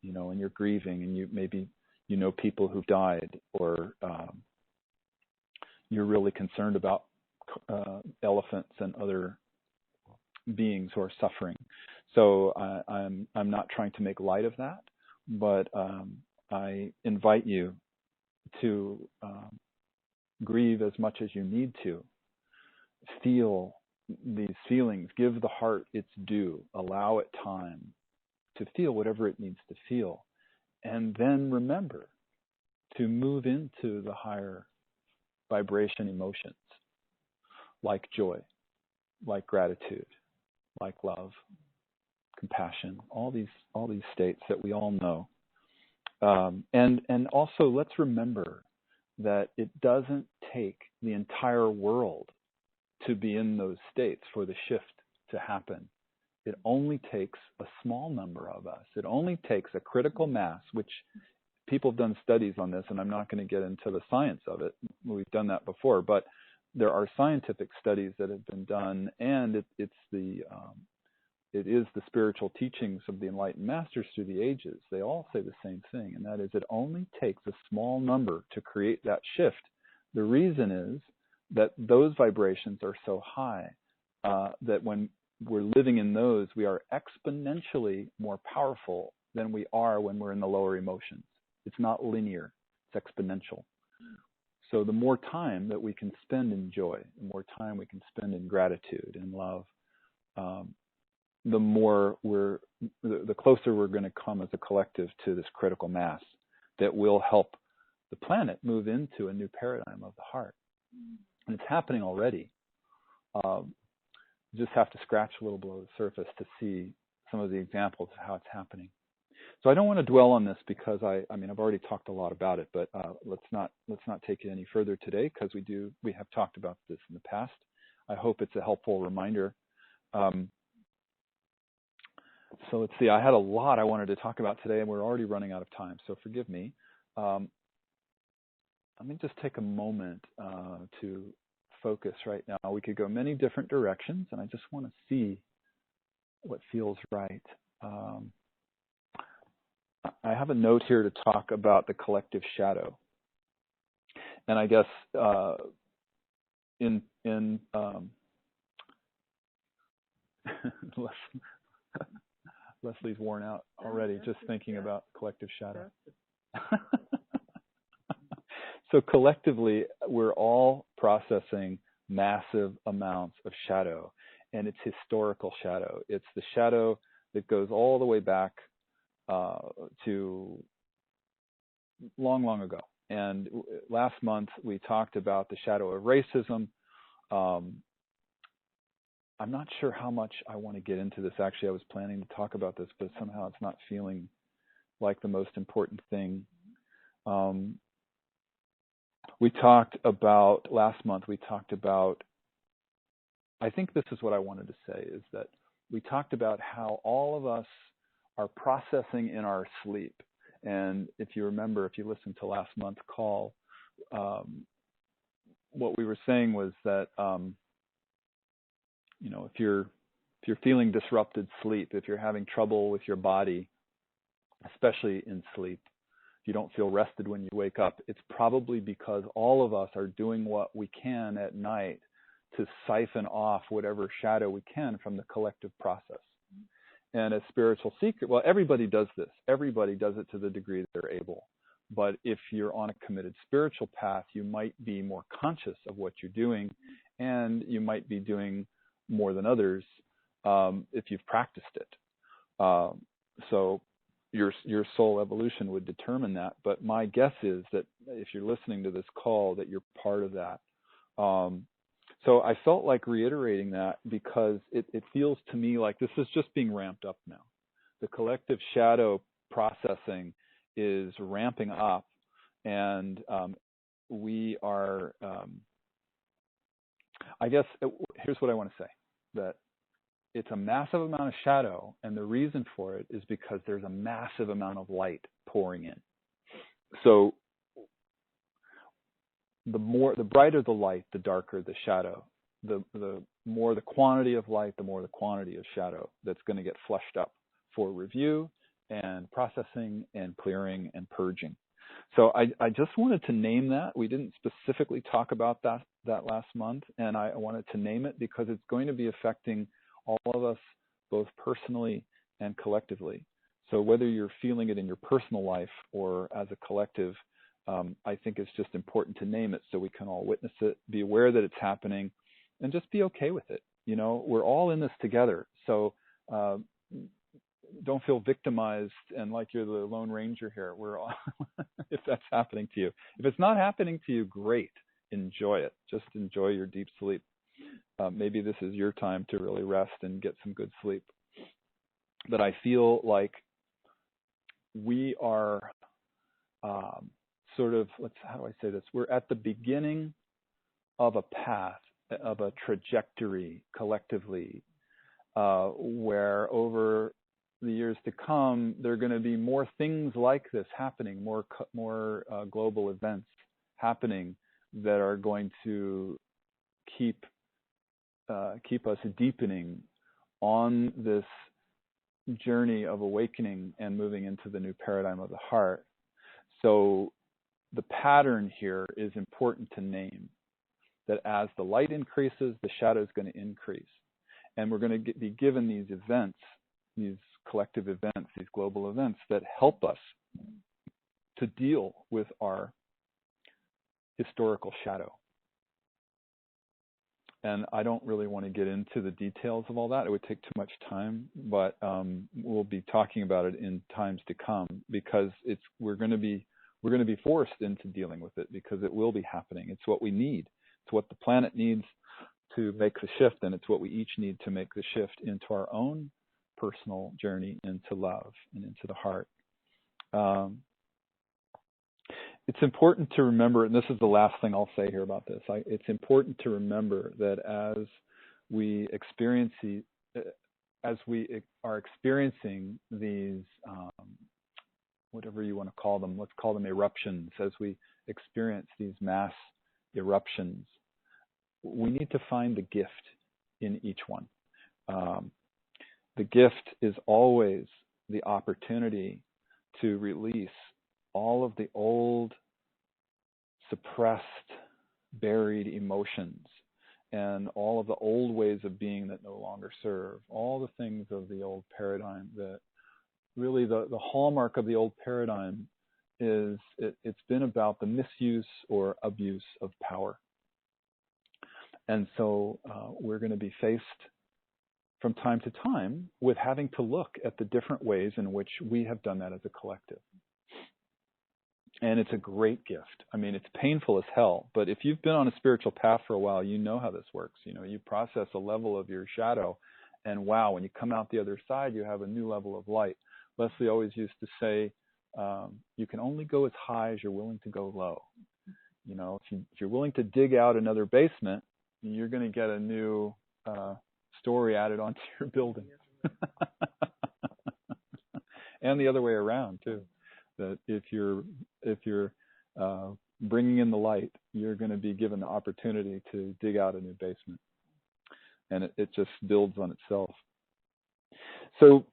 and you're grieving, and you maybe people who've died, or you're really concerned about elephants and other beings who are suffering. So I'm not trying to make light of that, but I invite you to grieve as much as you need to. Feel these feelings. Give the heart its due. Allow it time to feel whatever it needs to feel. And then remember to move into the higher vibration emotions, like joy, like gratitude, like love, compassion, all these states that we all know. And also let's remember that it doesn't take the entire world to be in those states for the shift to happen. It only takes a small number of us. It only takes a critical mass, which people have done studies on this, and I'm not going to get into the science of it. We've done that before, but there are scientific studies that have been done, and it is the spiritual teachings of the enlightened masters through the ages. They all say the same thing, and that is it only takes a small number to create that shift. The reason is that those vibrations are so high that when we're living in those, we are exponentially more powerful than we are when we're in the lower emotions. It's not linear, it's exponential. So the more time that we can spend in joy, the more time we can spend in gratitude and love, the closer we're going to come as a collective to this critical mass that will help the planet move into a new paradigm of the heart. And it's happening already. You just have to scratch a little below the surface to see some of the examples of how it's happening. So I don't want to dwell on this because I've already talked a lot about it, but let's not take it any further today because we have talked about this in the past. I hope it's a helpful reminder. So let's see. I had a lot I wanted to talk about today, and we're already running out of time. So forgive me. Let me just take a moment to focus right now. We could go many different directions, and I just want to see what feels right. I have a note here to talk about the collective shadow, and I guess Leslie's worn out already just thinking about collective shadow. So collectively, we're all processing massive amounts of shadow, and it's historical shadow. It's the shadow that goes all the way back to long, long ago. And last month, we talked about the shadow of racism. I'm not sure how much I want to get into this. Actually, I was planning to talk about this, but somehow it's not feeling like the most important thing. Last month, we talked about, I think this is what I wanted to say, is that we talked about how all of us are processing in our sleep. And if you remember, if you listened to last month's call, what we were saying was that, if you're feeling disrupted sleep, if you're having trouble with your body, especially in sleep, if you don't feel rested when you wake up, it's probably because all of us are doing what we can at night to siphon off whatever shadow we can from the collective process. And a spiritual seeker, well, everybody does this. Everybody does it to the degree that they're able. But if you're on a committed spiritual path, you might be more conscious of what you're doing, and you might be doing more than others if you've practiced it. So your soul evolution would determine that. But my guess is that if you're listening to this call, that you're part of that. So I felt like reiterating that because it feels to me like this is just being ramped up now. The collective shadow processing is ramping up, and we are, I guess, here's what I want to say, that it's a massive amount of shadow, and the reason for it is because there's a massive amount of light pouring in. So the brighter the light, the darker the shadow. The more the quantity of light, the more the quantity of shadow that's going to get flushed up for review and processing and clearing and purging. So I just wanted to name that. We didn't specifically talk about that last month, and I wanted to name it because it's going to be affecting all of us, both personally and collectively. So whether you're feeling it in your personal life or as a collective, I think it's just important to name it so we can all witness it, be aware that it's happening, and just be okay with it. You know, we're all in this together. So don't feel victimized and like you're the Lone Ranger here. We're all, if that's happening to you. If it's not happening to you, great. Enjoy it. Just enjoy your deep sleep. Maybe this is your time to really rest and get some good sleep. But I feel like we are sort of, how do I say this? We're at the beginning of a path, of a trajectory collectively, where over the years to come, there are going to be more things like this happening, more global events happening that are going to keep us deepening on this journey of awakening and moving into the new paradigm of the heart. So the pattern here is important to name, that as the light increases, the shadow is going to increase. And we're going to be given these events, these collective events, these global events that help us to deal with our historical shadow. And I don't really want to get into the details of all that. It would take too much time, but we'll be talking about it in times to come, because we're going to be forced into dealing with it, because it will be happening. It's what we need. It's what the planet needs to make the shift, and it's what we each need to make the shift into our own personal journey into love and into the heart. It's important to remember, and this is the last thing I'll say here about this, it's important to remember that as we are experiencing these, whatever you want to call them, let's call them eruptions, as we experience these mass eruptions, we need to find the gift in each one. The gift is always the opportunity to release all of the old, suppressed, buried emotions and all of the old ways of being that no longer serve, all the things of the old paradigm that really the hallmark of the old paradigm is it's been about the misuse or abuse of power. And so we're going to be faced from time to time with having to look at the different ways in which we have done that as a collective. And it's a great gift. I mean, it's painful as hell, but if you've been on a spiritual path for a while, you know how this works. You know, you process a level of your shadow, and wow, when you come out the other side, you have a new level of light. Leslie always used to say, you can only go as high as you're willing to go low. You know, if you're willing to dig out another basement, you're going to get a new story added onto your building. And the other way around too. That if you're bringing in the light, you're going to be given the opportunity to dig out a new basement, and it just builds on itself. So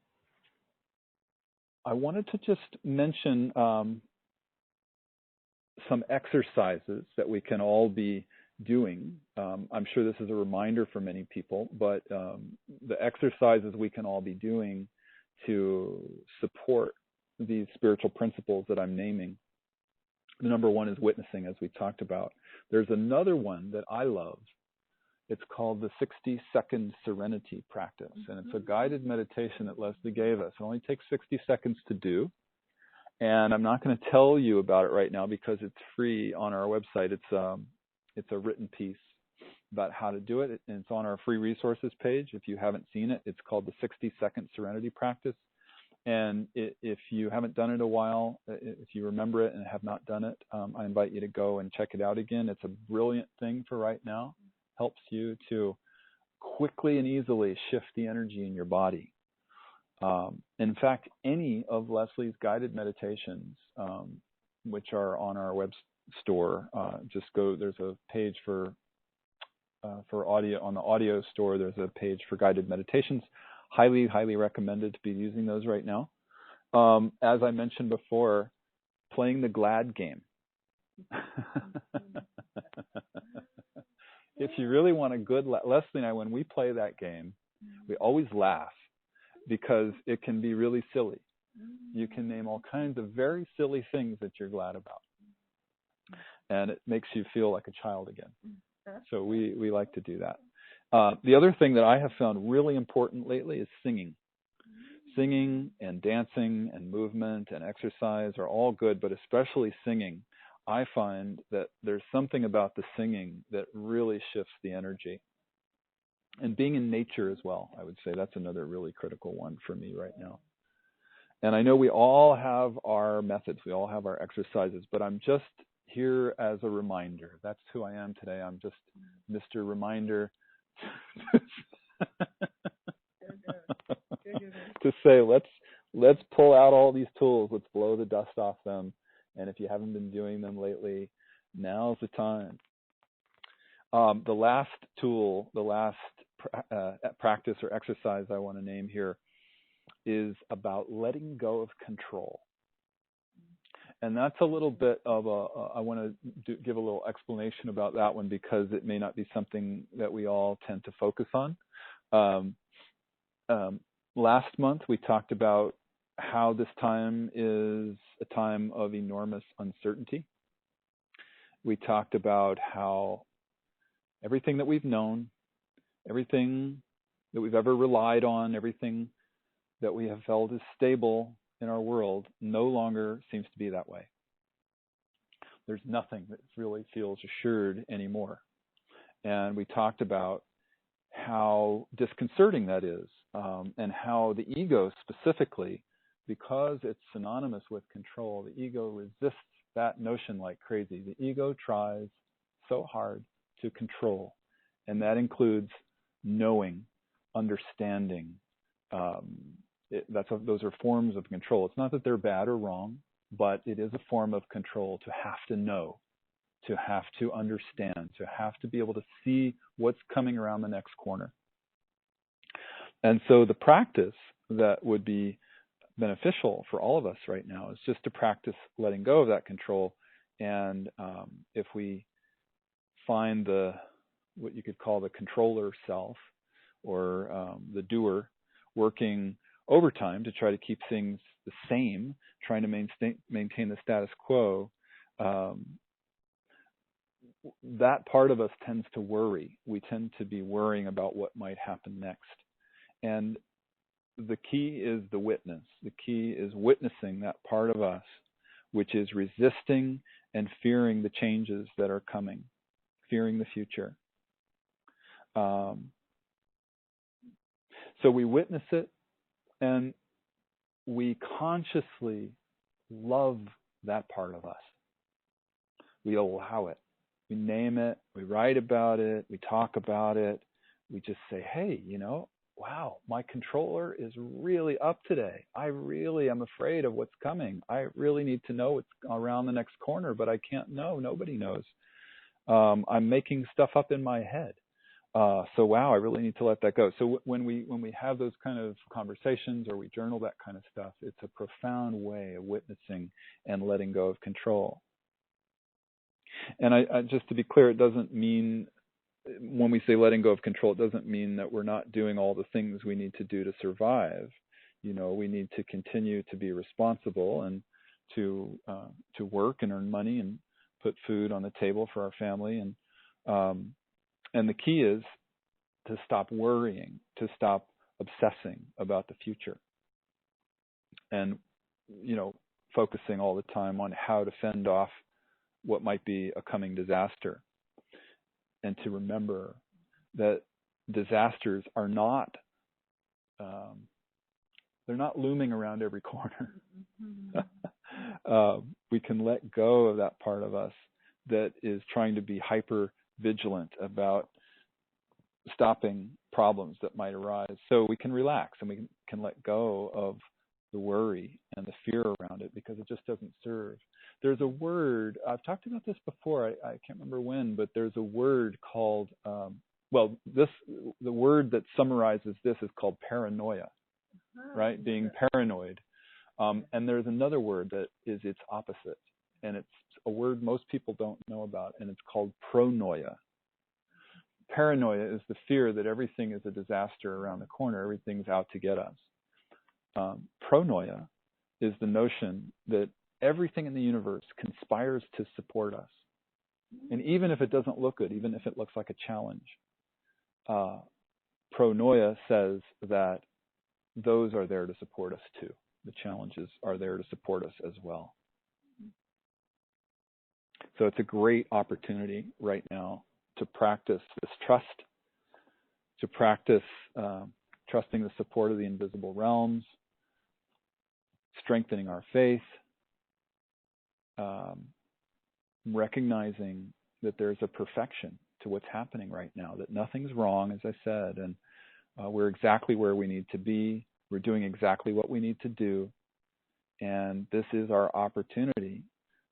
I wanted to just mention some exercises that we can all be doing. I'm sure this is a reminder for many people, but the exercises we can all be doing to support these spiritual principles that I'm naming. The number one is witnessing, as we talked about. There's another one that I love, It's called the 60-second serenity practice, and it's a guided meditation that Leslie gave us. It only takes 60 seconds to do, and I'm not going to tell you about it right now because it's free on our website. It's a written piece about how to do it, and it's on our free resources page. If you haven't seen it, it's called the 60-second serenity practice. And if you haven't done it in a while, if you remember it and have not done it, I invite you to go and check it out again. It's a brilliant thing for right now. Helps you to quickly and easily shift the energy in your body. In fact, any of Leslie's guided meditations, which are on our web store, just go. There's a page for audio on the audio store. There's a page for guided meditations. Highly, highly recommended to be using those right now. As I mentioned before, playing the GLAD game. If you really want a good, Leslie and I, when we play that game, we always laugh because it can be really silly. You can name all kinds of very silly things that you're glad about. And it makes you feel like a child again. So we like to do that. The other thing that I have found really important lately is singing. Singing and dancing and movement and exercise are all good, but especially singing. I find that there's something about the singing that really shifts the energy. And being in nature as well, I would say that's another really critical one for me right now. And I know we all have our methods, we all have our exercises, but I'm just here as a reminder. That's who I am today. I'm just Mr. Reminder to say, let's pull out all these tools, let's blow the dust off them. And if you haven't been doing them lately, now's the time. The last tool, the last practice or exercise I want to name here is about letting go of control. And that's a little bit of I want to give a little explanation about that one because it may not be something that we all tend to focus on. Last month, we talked about how this time is a time of enormous uncertainty. We talked about how everything that we've known, everything that we've ever relied on, everything that we have felt is stable in our world no longer seems to be that way. There's nothing that really feels assured anymore. And we talked about how disconcerting that is, and how the ego specifically, because it's synonymous with control, the ego resists that notion like crazy. The ego tries so hard to control, and that includes knowing, understanding. Those are forms of control. It's not that they're bad or wrong, but it is a form of control to have to know, to have to understand, to have to be able to see what's coming around the next corner. And so the practice that would be beneficial for all of us right now is just to practice letting go of that control. And if we find what you could call the controller self or the doer working overtime to try to keep things the same, trying to maintain the status quo, that part of us tends to worry. We tend to be worrying about what might happen next. And the key is the witness. The key is witnessing that part of us, which is resisting and fearing the changes that are coming, fearing the future. So we witness it, and we consciously love that part of us. We allow it. We name it. We write about it. We talk about it. We just say, hey, wow, my controller is really up today. I really am afraid of what's coming. I really need to know what's around the next corner, but I can't know. Nobody knows. I'm making stuff up in my head. So wow, I really need to let that go. So when we have those kind of conversations or we journal that kind of stuff, it's a profound way of witnessing and letting go of control. And I just to be clear, it doesn't mean, when we say letting go of control, it doesn't mean that we're not doing all the things we need to do to survive. We need to continue to be responsible and to work and earn money and put food on the table for our family. And the key is to stop worrying, to stop obsessing about the future. And, focusing all the time on how to fend off what might be a coming disaster. And to remember that disasters are not, they're not looming around every corner. We can let go of that part of us that is trying to be hyper vigilant about stopping problems that might arise. So we can relax and we can let go of the worry and the fear around it, because it just doesn't serve. There's a word, I've talked about this before, I can't remember when, but there's a word called, the word that summarizes this is called paranoia, right? Being paranoid. And there's another word that is its opposite, and it's a word most people don't know about, and it's called pronoia. Paranoia is the fear that everything is a disaster around the corner, everything's out to get us. Pronoia is the notion that everything in the universe conspires to support us. And even if it doesn't look good, even if it looks like a challenge, pronoia says that those are there to support us too. The challenges are there to support us as well. So it's a great opportunity right now to practice this trust, to practice trusting the support of the invisible realms, strengthening our faith, recognizing that there's a perfection to what's happening right now, that nothing's wrong, as I said, and we're exactly where we need to be. We're doing exactly what we need to do. And this is our opportunity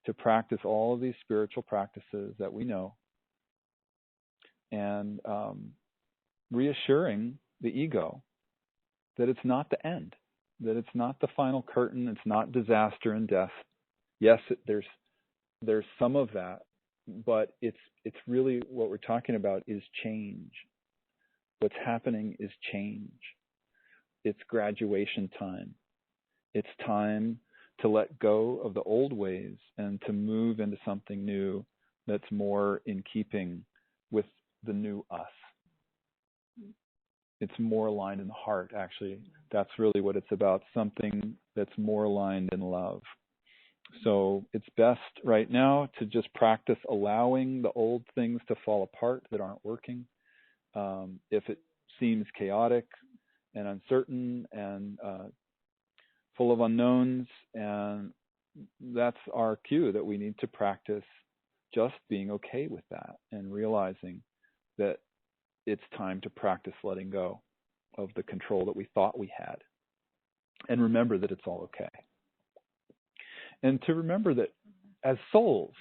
to practice all of these spiritual practices that we know, and reassuring the ego that it's not the end, that it's not the final curtain, it's not disaster and death. Yes, there's some of that, but it's really what we're talking about is change. What's happening is change. It's graduation time. It's time to let go of the old ways and to move into something new that's more in keeping with the new us. It's more aligned in the heart, actually. That's really what it's about, something that's more aligned in love. So it's best right now to just practice allowing the old things to fall apart that aren't working. If it seems chaotic and uncertain and full of unknowns, and that's our cue that we need to practice just being okay with that and realizing that it's time to practice letting go of the control that we thought we had, and remember that it's all okay. And to remember that as souls,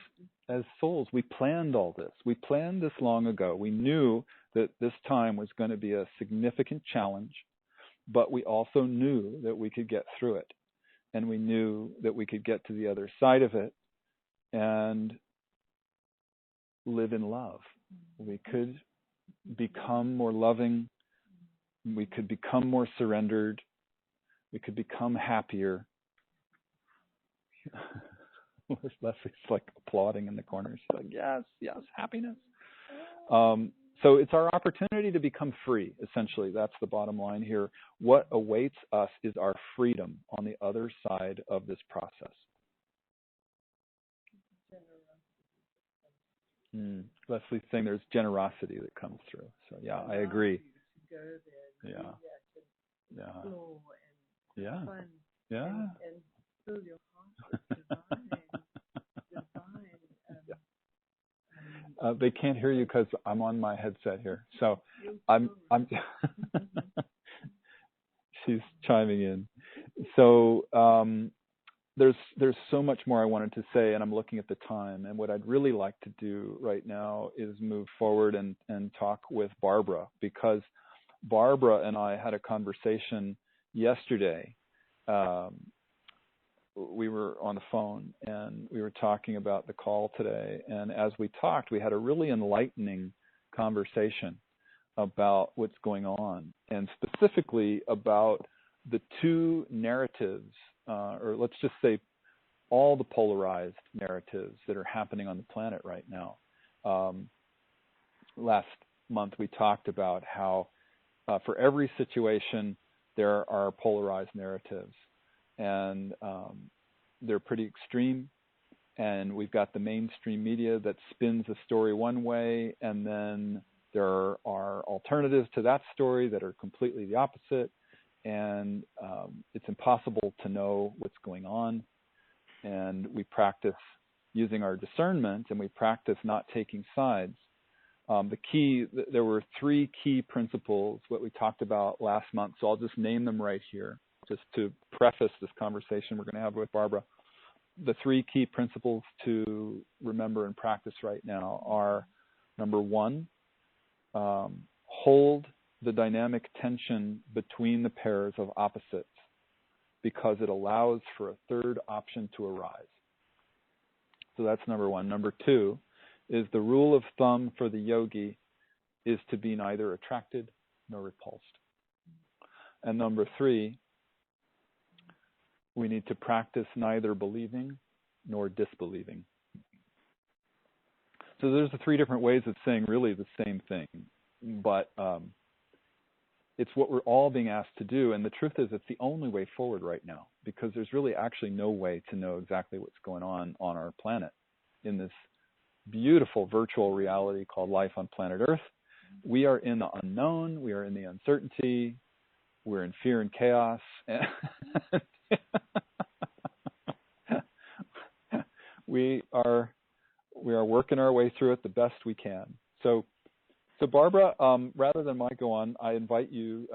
we planned all this. We planned this long ago. We knew that this time was going to be a significant challenge, but we also knew that we could get through it. And we knew that we could get to the other side of it and live in love. We could become more loving. We could become more surrendered. We could become happier. Leslie's like applauding in the corner. She's like, yes, happiness. So it's our opportunity to become free, essentially. That's the bottom line here. What awaits us is our freedom on the other side of this process. Leslie's saying there's generosity that comes through. So yeah, I agree. Yeah. Fill your heart with divine. They can't hear you because I'm on my headset here. So I'm she's chiming in. So there's so much more I wanted to say, and I'm looking at the time. And what I'd really like to do right now is move forward and talk with Barbara, because Barbara and I had a conversation yesterday. We were on the phone and we were talking about the call today. And as we talked, we had a really enlightening conversation about what's going on, and specifically about the two narratives, or let's just say all the polarized narratives that are happening on the planet right now. Last month we talked about how for every situation there are polarized narratives, and they're pretty extreme. And we've got the mainstream media that spins a story one way, and then there are alternatives to that story that are completely the opposite. And it's impossible to know what's going on. And we practice using our discernment, and we practice not taking sides. There were 3 key principles what we talked about last month, so I'll just name them right here, just to preface this conversation we're going to have with Barbara. The 3 key principles to remember and practice right now are, number 1, hold the dynamic tension between the pairs of opposites, because it allows for a third option to arise. So that's number 1. Number 2 is the rule of thumb for the yogi is to be neither attracted nor repulsed. And number 3, we need to practice neither believing nor disbelieving. So there's the 3 different ways of saying really the same thing, but it's what we're all being asked to do. And the truth is, it's the only way forward right now, because there's really actually no way to know exactly what's going on our planet in this beautiful virtual reality called life on planet Earth. We are in the unknown. We are in the uncertainty. We're in fear and chaos. We are working our way through it the best we can. So Barbara, rather than I go on, I invite you.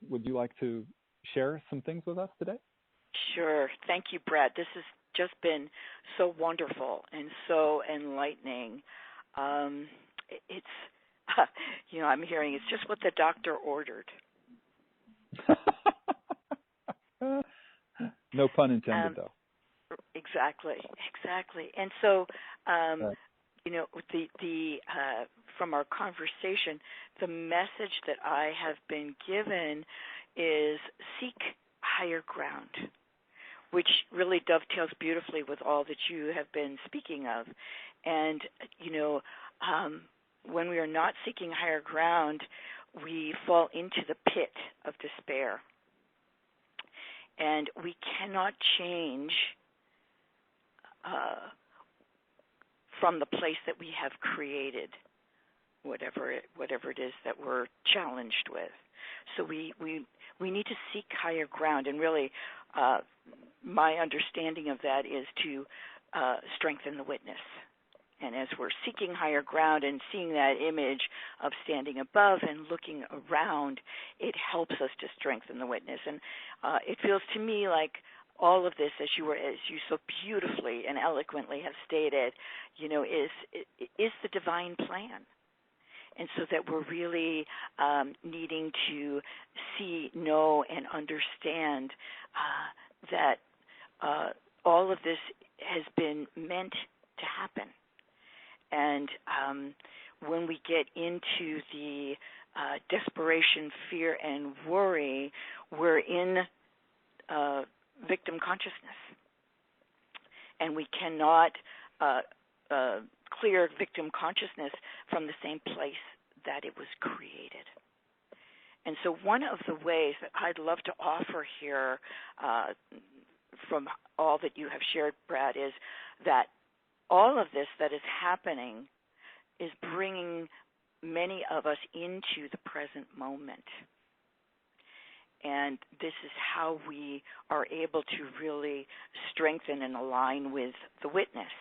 Would you like to share some things with us today? Sure. Thank you, Brad. This has just been so wonderful and so enlightening. It's, I'm hearing it's just what the doctor ordered. No pun intended, though. Exactly. And so, right. From our conversation, the message that I have been given is seek higher ground, which really dovetails beautifully with all that you have been speaking of. And, when we are not seeking higher ground, we fall into the pit of despair. And we cannot change from the place that we have created, whatever it is that we're challenged with. So we need to seek higher ground, and really my understanding of that is to strengthen the witness. And as we're seeking higher ground and seeing that image of standing above and looking around, it helps us to strengthen the witness. And it feels to me like all of this, as you so beautifully and eloquently have stated, is the divine plan. And so that we're really needing to see, know, and understand that all of this has been meant to happen. And when we get into the desperation, fear, and worry, we're in victim consciousness. And we cannot clear victim consciousness from the same place that it was created. And so one of the ways that I'd love to offer here from all that you have shared, Brad, is that all of this that is happening is bringing many of us into the present moment. And this is how we are able to really strengthen and align with the witness.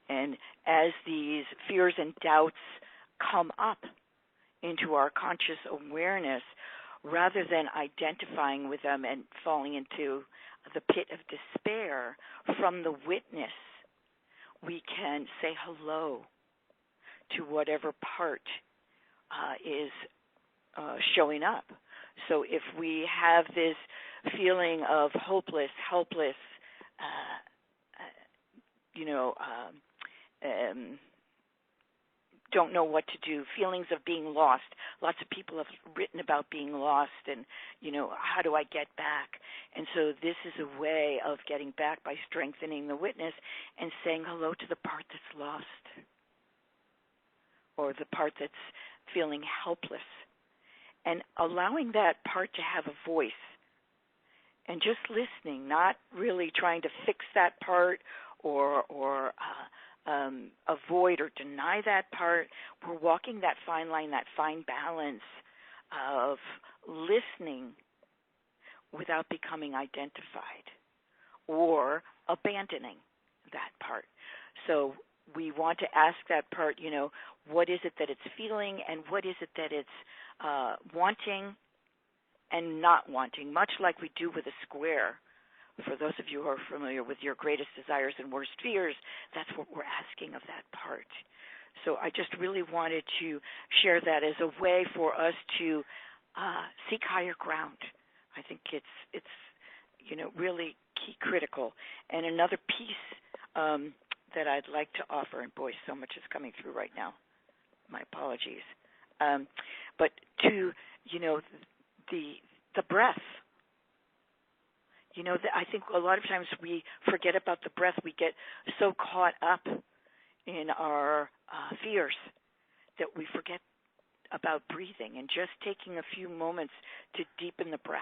And as these fears and doubts come up into our conscious awareness, rather than identifying with them and falling into the pit of despair, from the witness, we can say hello to whatever part is showing up. So if we have this feeling of hopeless, helpless, don't know what to do, feelings of being lost. Lots of people have written about being lost and, how do I get back? And so this is a way of getting back by strengthening the witness and saying hello to the part that's lost, or the part that's feeling helpless, and allowing that part to have a voice, and just listening, not really trying to fix that part or avoid or deny that part. We're walking that fine line, that fine balance of listening without becoming identified or abandoning that part. So we want to ask that part, what is it that it's feeling and what is it that it's wanting and not wanting, much like we do with a square. For those of you who are familiar with your greatest desires and worst fears, that's what we're asking of that part. So I just really wanted to share that as a way for us to seek higher ground. I think it's really key critical. And another piece that I'd like to offer, and boy, so much is coming through right now. My apologies. But to, the breath. I think a lot of times we forget about the breath. We get so caught up in our fears that we forget about breathing and just taking a few moments to deepen the breath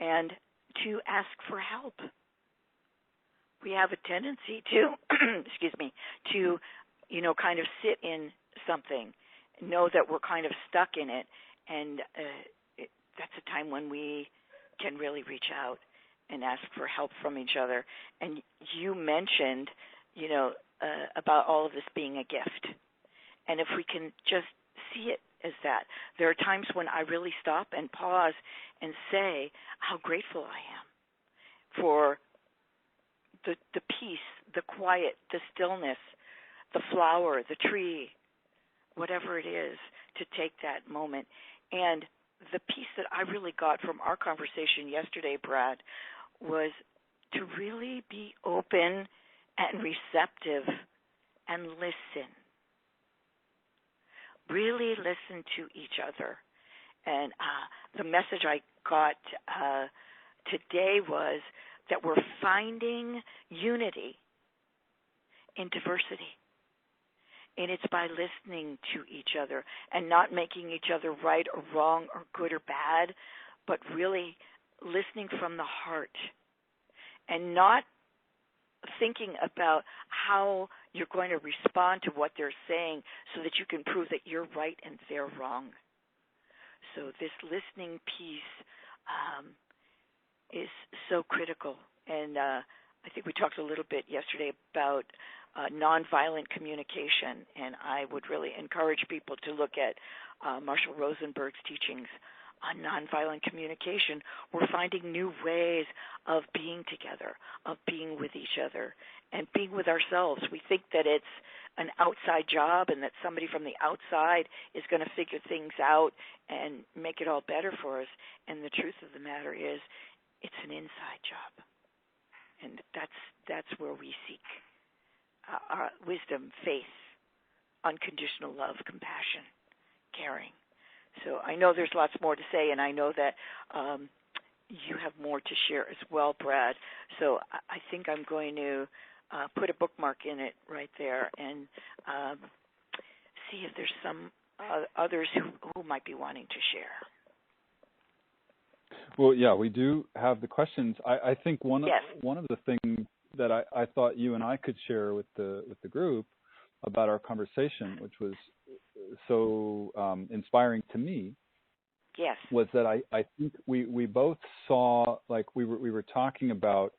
and to ask for help. We have a tendency to, to, kind of sit in something, know that we're kind of stuck in it, and that's a time when we can really reach out and ask for help from each other. And you mentioned, about all of this being a gift. And if we can just see it as that, there are times when I really stop and pause and say how grateful I am for the peace, the quiet, the stillness, the flower, the tree, whatever it is, to take that moment. And the piece that I really got from our conversation yesterday, Brad, was to really be open and receptive and listen. Really listen to each other. And the message I got today was that we're finding unity in diversity. And it's by listening to each other and not making each other right or wrong or good or bad, but really listening from the heart and not thinking about how you're going to respond to what they're saying so that you can prove that you're right and they're wrong. So this listening piece is so critical. And I think we talked a little bit yesterday about nonviolent communication, and I would really encourage people to look at Marshall Rosenberg's teachings on nonviolent communication. We're finding new ways of being together, of being with each other, and being with ourselves. We think that it's an outside job and that somebody from the outside is going to figure things out and make it all better for us. And the truth of the matter is, it's an inside job. And that's where we seek our wisdom, faith, unconditional love, compassion, caring. So I know there's lots more to say, and I know that you have more to share as well, Brad. So I think I'm going to put a bookmark in it right there and see if there's some others who might be wanting to share. Well, yeah, we do have the questions. I think one of the things that I thought you and I could share with the group about our conversation, which was so inspiring to me, was that I think we both saw, like we were talking about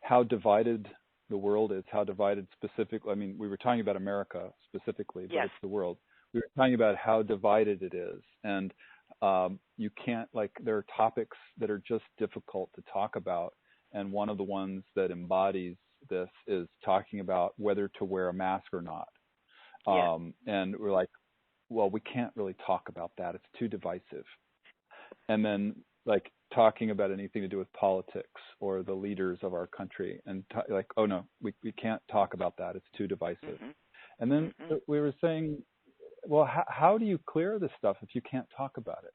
how divided the world is, how divided specifically. I mean, we were talking about America specifically, but it's the world. We were talking about how divided it is, and you can't, there are topics that are just difficult to talk about. And one of the ones that embodies this is talking about whether to wear a mask or not. And we're like, well, we can't really talk about that. It's too divisive. And then talking about anything to do with politics or the leaders of our country, and oh no, we can't talk about that. It's too divisive. Mm-hmm. And then we were saying, well, how do you clear this stuff if you can't talk about it?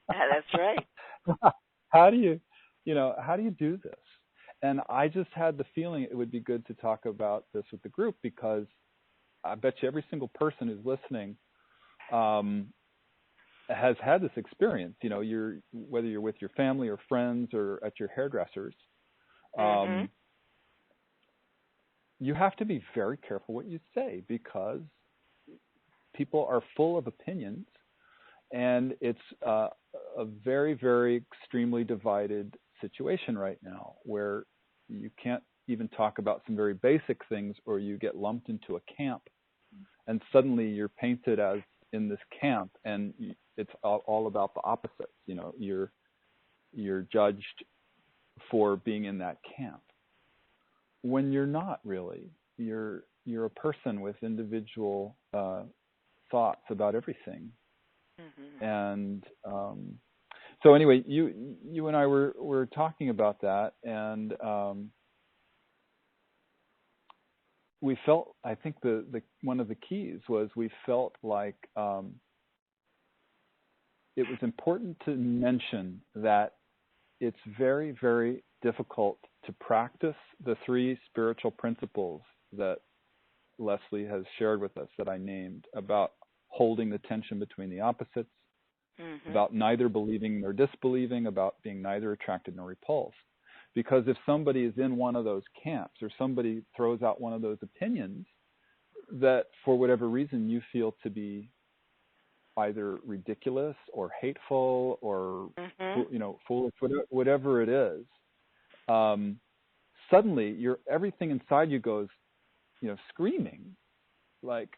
That's right. That's right. How do you do this? And I just had the feeling it would be good to talk about this with the group, because I bet you every single person who's listening has had this experience. You know, whether you're with your family or friends or at your hairdresser's, you have to be very careful what you say, because people are full of opinions, and it's a very, very extremely divided situation right now, where you can't even talk about some very basic things, or you get lumped into a camp, and suddenly you're painted as in this camp, and it's all about the opposites. You know, you're judged for being in that camp, when you're not really. You're a person with individual thoughts about everything. And so anyway, you and I were talking about that, and we felt, I think the one of the keys was, we felt like it was important to mention that it's very, very difficult to practice the 3 spiritual principles that Leslie has shared with us, that I named, about holding the tension between the opposites, about neither believing nor disbelieving, about being neither attracted nor repulsed. Because if somebody is in one of those camps, or somebody throws out one of those opinions that for whatever reason you feel to be either ridiculous or hateful or foolish, whatever it is, suddenly everything inside you goes, screaming, like,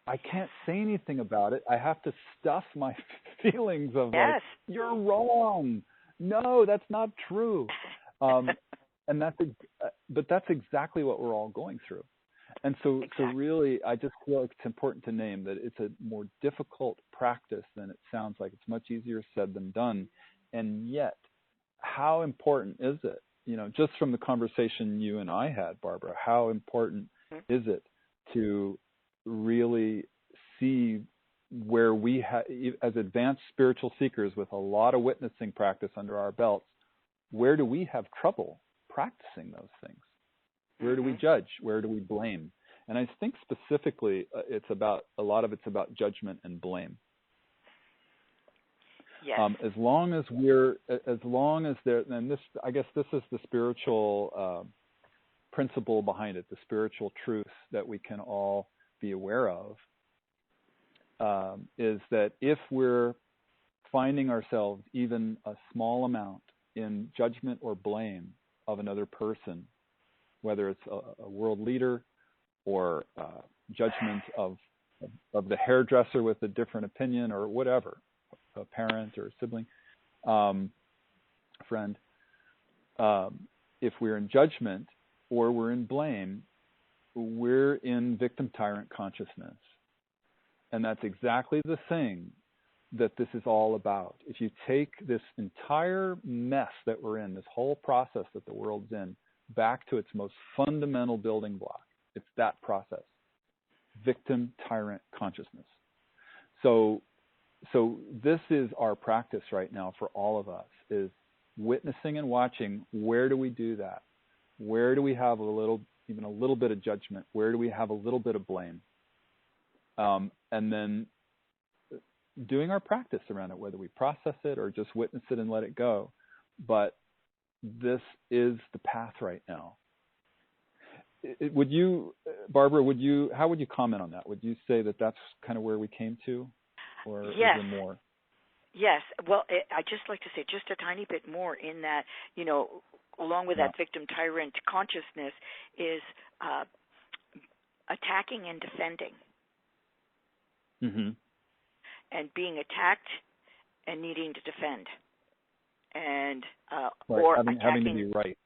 I can't say anything about it. I have to stuff my feelings of like, you're wrong. No, that's not true. And that's exactly what we're all going through. And so really, I just feel like it's important to name that it's a more difficult practice than it sounds like. It's much easier said than done. And yet, how important is it? Just from the conversation you and I had, Barbara, how important is it to really see where we as advanced spiritual seekers with a lot of witnessing practice under our belts, where do we have trouble practicing those things? Where do we judge? Where do we blame? And I think specifically a lot of it's about judgment and blame. Yes. As long as there, and this, I guess this is the spiritual principle behind it, the spiritual truth that we can all be aware of, is that if we're finding ourselves even a small amount in judgment or blame of another person, whether it's a world leader or judgment of the hairdresser with a different opinion or whatever, a parent or a sibling, friend, if we're in judgment or we're in blame, we're in victim-tyrant consciousness. And that's exactly the thing that this is all about. If you take this entire mess that we're in, this whole process that the world's in, back to its most fundamental building block, it's that process, victim-tyrant consciousness. So this is our practice right now for all of us, is witnessing and watching. Where do we do that? Where do we have even a little bit of judgment? Where do we have a little bit of blame? And then doing our practice around it, whether we process it or just witness it and let it go. But this is the path right now. Would you, Barbara, how would you comment on that? Would you say that that's kind of where we came to, or is there more? Yes. Well, I'd just like to say just a tiny bit more in that, along with that victim-tyrant consciousness is attacking and defending. Mm-hmm. And being attacked and needing to defend. And right. or having to be right.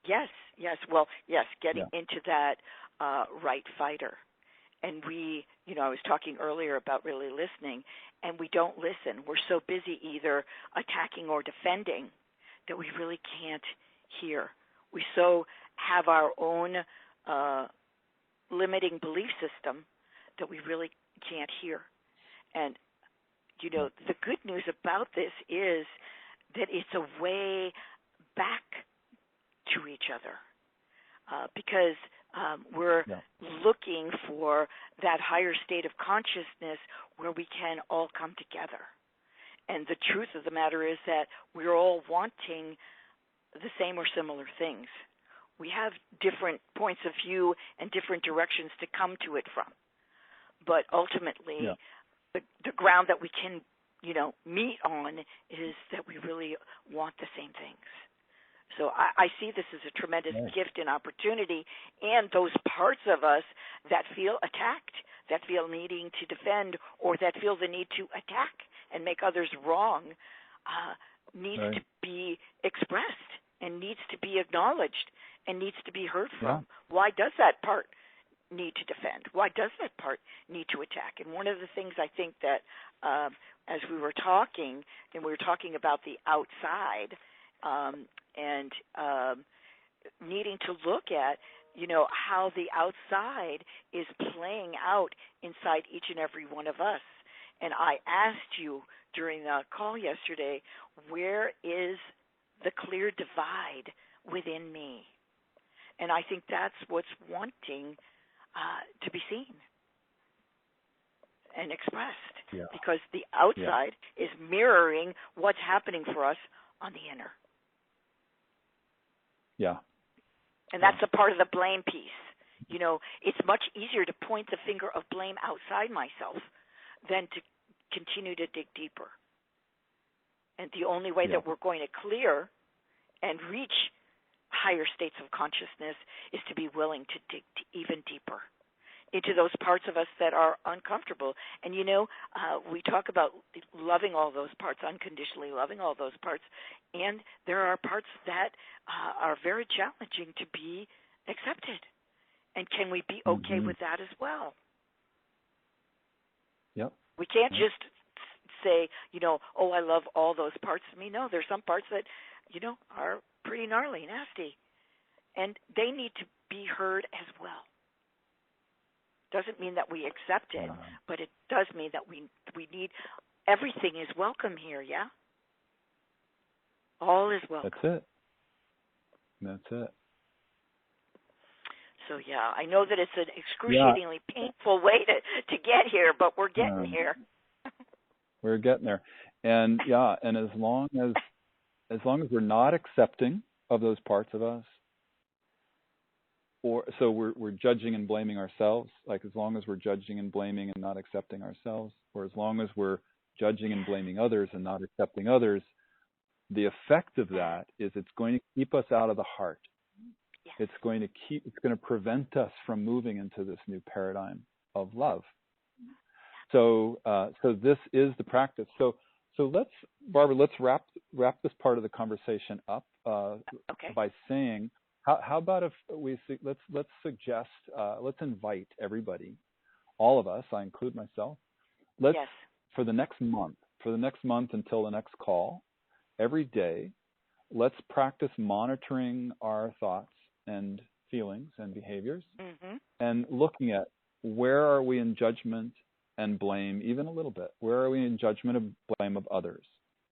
Yes. Well, yes, getting into that right fighter. And I was talking earlier about really listening, and we don't listen. We're so busy either attacking or defending that we really can't hear. We so have our own limiting belief system that we really can't hear. And, the good news about this is that it's a way back to each other. because we're Yeah. looking for that higher state of consciousness where we can all come together. And the truth of the matter is that we're all wanting the same or similar things. We have different points of view and different directions to come to it from. But ultimately, the ground that we can, meet on is that we really want the same things. So I see this as a tremendous gift and opportunity, and those parts of us that feel attacked, that feel needing to defend, or that feel the need to attack and make others wrong, needs to be expressed and needs to be acknowledged and needs to be heard from. Why does that part need to defend? Why does that part need to attack? And one of the things I think that as we were talking, and we were talking about the outside, and needing to look at, how the outside is playing out inside each and every one of us. And I asked you during the call yesterday, where is the clear divide within me? And I think that's what's wanting to be seen and expressed, because the outside is mirroring what's happening for us on the inner. Yeah. And that's a part of the blame piece. It's much easier to point the finger of blame outside myself than to continue to dig deeper. And the only way that we're going to clear and reach higher states of consciousness is to be willing to dig even deeper into those parts of us that are uncomfortable. And, we talk about loving all those parts, unconditionally loving all those parts, and there are parts that are very challenging to be accepted. And can we be okay with that as well? Yep. We can't just say, I love all those parts of me. No, there's some parts that, are pretty gnarly, nasty, and they need to be heard as well. Doesn't mean that we accept it, but it does mean that we need, everything is welcome here, yeah? All is welcome. That's it. So, I know that it's an excruciatingly painful way to get here, but we're getting here. We're getting there. And, and as long as we're not accepting of those parts of us, so we're judging and blaming ourselves, like as long as we're judging and blaming and not accepting ourselves, or as long as we're judging and blaming others and not accepting others, the effect of that is it's going to keep us out of the heart. It's going to prevent us from moving into this new paradigm of love. So this is the practice. So Barbara, let's wrap this part of the conversation up by saying, how about if let's suggest, let's invite everybody, all of us, I include myself, for the next month until the next call, every day, let's practice monitoring our thoughts and feelings and behaviors, and looking at where are we in judgment and blame, even a little bit. Where are we in judgment and blame of others?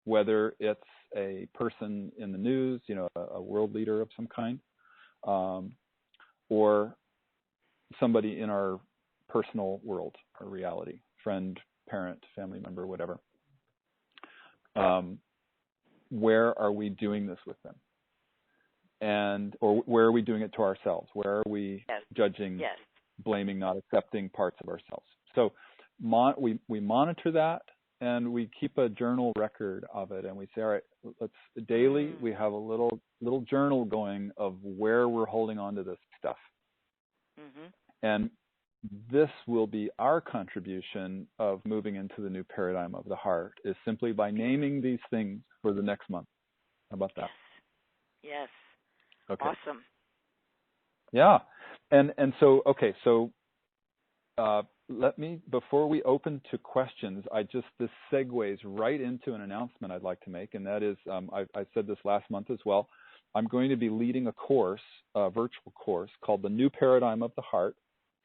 Whether it's a person in the news, a world leader of some kind, or somebody in our personal world or reality, friend, parent, family member, whatever. Where are we doing this with them? Or where are we doing it to ourselves? Where are we judging, blaming, not accepting parts of ourselves? So we monitor that, and we keep a journal record of it, and we say, all right, daily we have a little journal going of where we're holding on to this stuff. And this will be our contribution of moving into the new paradigm of the heart, is simply by naming these things for the next month. How about that? Yes. Okay. Awesome. Yeah. And so let me, before we open to questions, this segues right into an announcement I'd like to make, and that is, I said this last month as well, I'm going to be leading a virtual course called The New Paradigm of the Heart,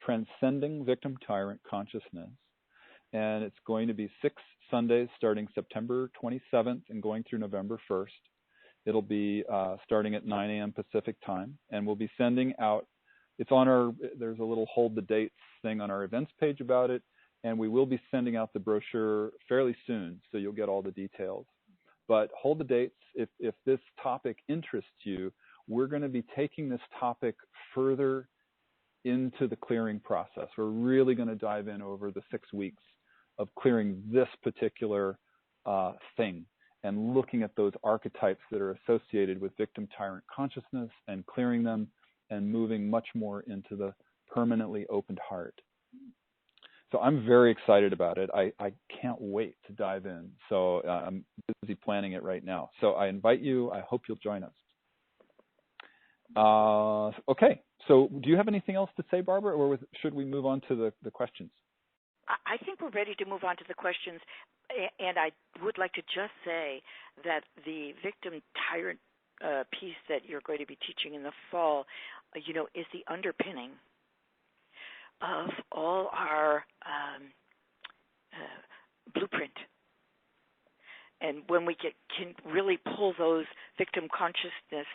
Transcending Victim Tyrant Consciousness. And it's going to be 6 Sundays starting September 27th and going through November 1st. It'll be starting at 9 a.m. Pacific time, and we'll be sending out, there's a little hold the dates thing on our events page about it, and we will be sending out the brochure fairly soon, so you'll get all the details. But hold the dates. If this topic interests you, we're going to be taking this topic further into the clearing process. We're really going to dive in over the 6 weeks of clearing this particular thing and looking at those archetypes that are associated with victim-tyrant consciousness and clearing them and moving much more into the permanently opened heart. So I'm very excited about it. I can't wait to dive in. So I'm busy planning it right now. So I invite you. I hope you'll join us. Okay. So do you have anything else to say, Barbara, or should we move on to the questions? I think we're ready to move on to the questions. And I would like to just say that the victim-tyrant piece that you're going to be teaching in the fall, is the underpinning of all our blueprint. And when we can really pull those victim consciousness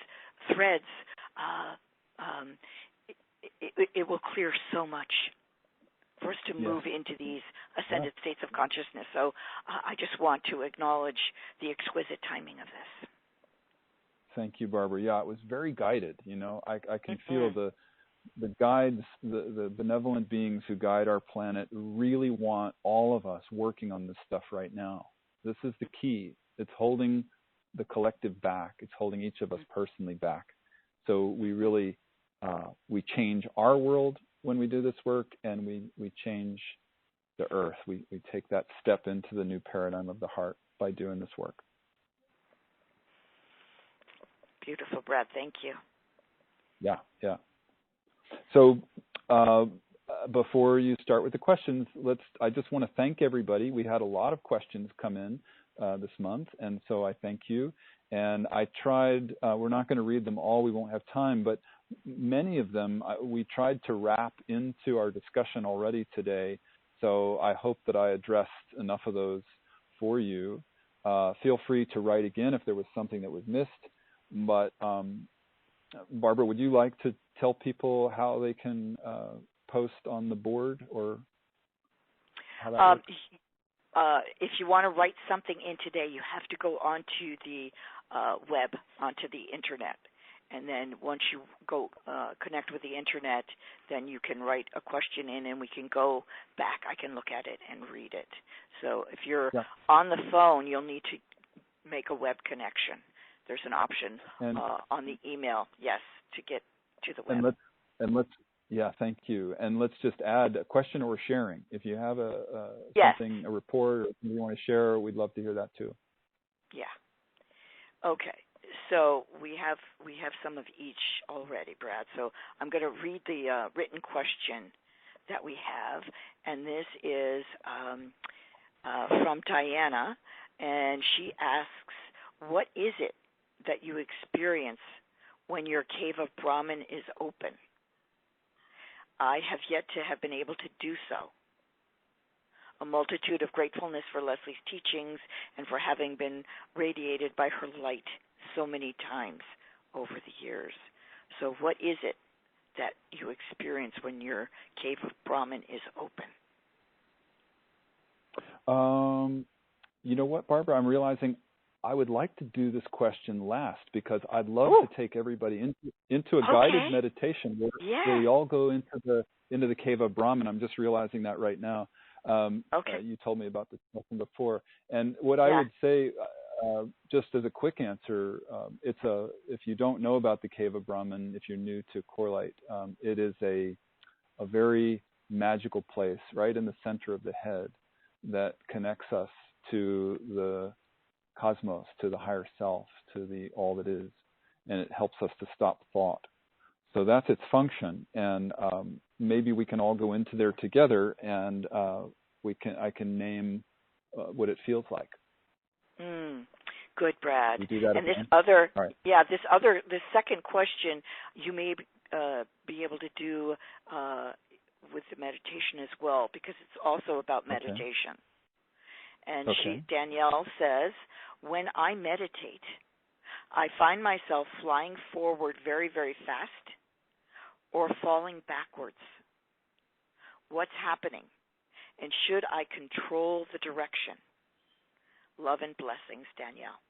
threads, it will clear so much for us to move into these ascended states of consciousness. So I just want to acknowledge the exquisite timing of this. Thank you, Barbara. Yeah, it was very guided. I can feel the guides, the benevolent beings who guide our planet really want all of us working on this stuff right now. This is the key. It's holding the collective back. It's holding each of us personally back. So we really, we change our world when we do this work, and we change the earth. We take that step into the new paradigm of the heart by doing this work. Beautiful, Brad. Thank you. Yeah. So before you start with the questions, I just want to thank everybody. We had a lot of questions come in this month, and so I thank you. And I tried, we're not going to read them all, we won't have time, but many of them we tried to wrap into our discussion already today. So I hope that I addressed enough of those for you. Feel free to write again if there was something that was missed. But Barbara, would you like to tell people how they can post on the board, or how that works? If you want to write something in today, you have to go onto the web, onto the internet. And then once you go connect with the internet, then you can write a question in and we can go back. I can look at it and read it. So if you're on the phone, you'll need to make a web connection. There's an option on the email, to get to the web. Thank you. And let's just add a question or sharing. If you have something, a report, or something you want to share, we'd love to hear that too. Yeah. Okay. So we have some of each already, Brad. So I'm going to read the written question that we have, and this is from Diana, and she asks, what is it that you experience when your cave of Brahman is open? I have yet to have been able to do so. A multitude of gratefulness for Leslie's teachings and for having been radiated by her light so many times over the years. So what is it that you experience when your cave of Brahman is open? You know what, Barbara? I'm realizing I would like to do this question last, because I'd love to take everybody into a guided meditation where we all go into the cave of Brahman. I'm just realizing that right now. You told me about this question before, and what I would say, just as a quick answer, if you don't know about the cave of Brahman, if you're new to Corelight, it is a very magical place right in the center of the head that connects us to the cosmos, to the higher self, to the all that is, and it helps us to stop thought. So that's its function, and maybe we can all go into there together, and I can name what it feels like. Good, Brad. We do that and again? This second question, you may be able to do with the meditation as well, because it's also about meditation. And Danielle says, when I meditate, I find myself flying forward very, very fast or falling backwards. What's happening? And should I control the direction? Love and blessings, Danielle.